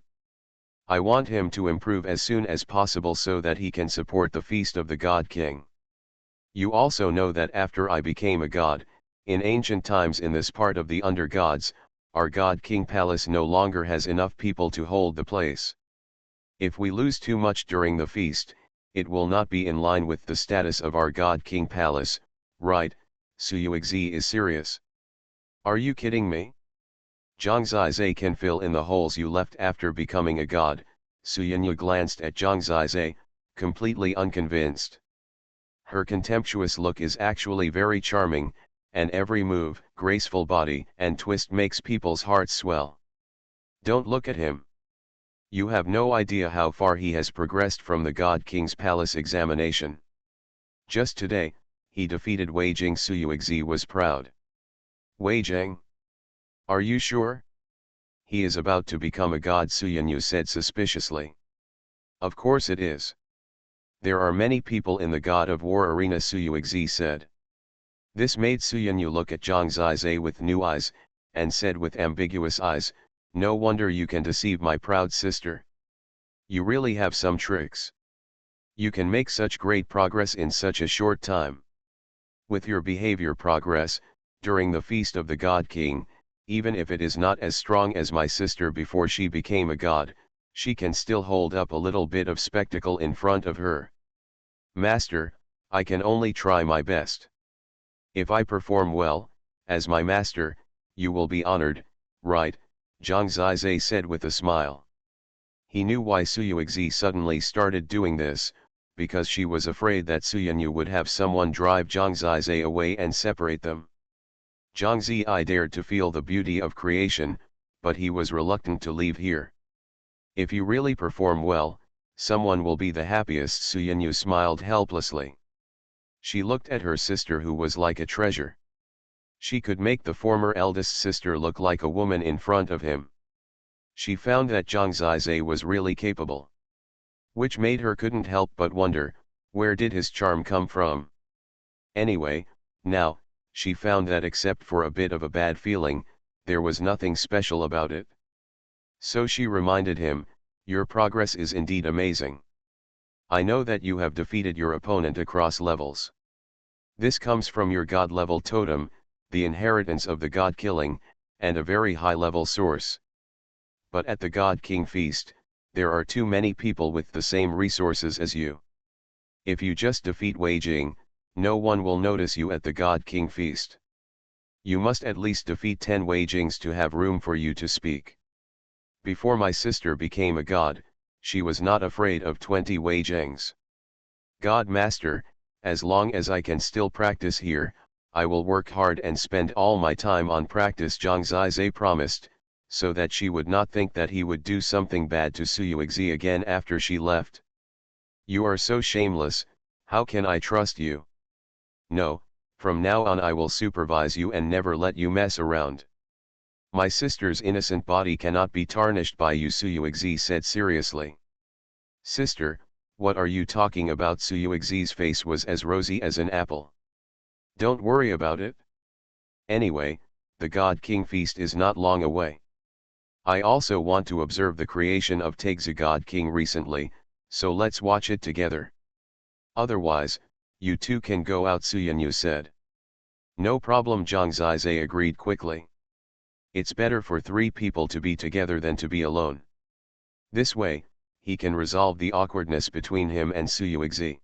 I want him to improve as soon as possible so that he can support the feast of the God King. You also know that after I became a god, in ancient times in this part of the under gods, our God King palace no longer has enough people to hold the place. If we lose too much during the feast, it will not be in line with the status of our God King palace, right? Suyuexi is serious. Are you kidding me? Zhang Zizai can fill in the holes you left after becoming a god. Suyanyu glanced at Zhang Zizai, completely unconvinced. Her contemptuous look is actually very charming, and every move, graceful body and twist makes people's hearts swell. Don't look at him. You have no idea how far he has progressed from the God King's palace examination. Just today, he defeated Wei Jing. Suyuexi was proud. Wei Jing? Are you sure? He is about to become a god, Suyanyu said suspiciously. Of course it is. There are many people in the God of War arena, Suyuexi said. This made Suyanyu look at Zhang Zizai with new eyes, and said with ambiguous eyes, no wonder you can deceive my proud sister. You really have some tricks. You can make such great progress in such a short time. With your behavior progress, during the feast of the God King, even if it is not as strong as my sister before she became a god, she can still hold up a little bit of spectacle in front of her. Master, I can only try my best. If I perform well, as my master, you will be honored, right? Zhang Zizai said with a smile. He knew why Suyuexi suddenly started doing this, because she was afraid that Suyanyu would have someone drive Zhang Zizai away and separate them. Zhang Zizai dared to feel the beauty of creation, but he was reluctant to leave here. If you really perform well, someone will be the happiest. Suyanyu smiled helplessly. She looked at her sister, who was like a treasure. She could make the former eldest sister look like a woman in front of him. She found that Zhang Zizai was really capable. Which made her couldn't help but wonder, where did his charm come from? Anyway, now, she found that except for a bit of a bad feeling, there was nothing special about it. So she reminded him, your progress is indeed amazing. I know that you have defeated your opponent across levels. This comes from your god-level totem, the inheritance of the god killing, and a very high-level source. But at the God King feast, there are too many people with the same resources as you. If you just defeat Wei Jing, no one will notice you at the God King feast. You must at least defeat 10 Wei Jings to have room for you to speak. Before my sister became a god, she was not afraid of 20 Wei Jings. God Master, as long as I can still practice here, I will work hard and spend all my time on practice, Zhang Zizai promised, so that she would not think that he would do something bad to Suyuexi again after she left. You are so shameless, how can I trust you? No, from now on I will supervise you and never let you mess around. My sister's innocent body cannot be tarnished by you, Suyuexi said seriously. Sister, what are you talking about? Suyuexi's face was as rosy as an apple. Don't worry about it. Anyway, the God King feast is not long away. I also want to observe the creation of Taigzi God King recently, so let's watch it together. Otherwise, you two can go out, Suyanyu said. No problem, Zhang Zizai agreed quickly. It's better for 3 people to be together than to be alone. This way, he can resolve the awkwardness between him and Suyuexi.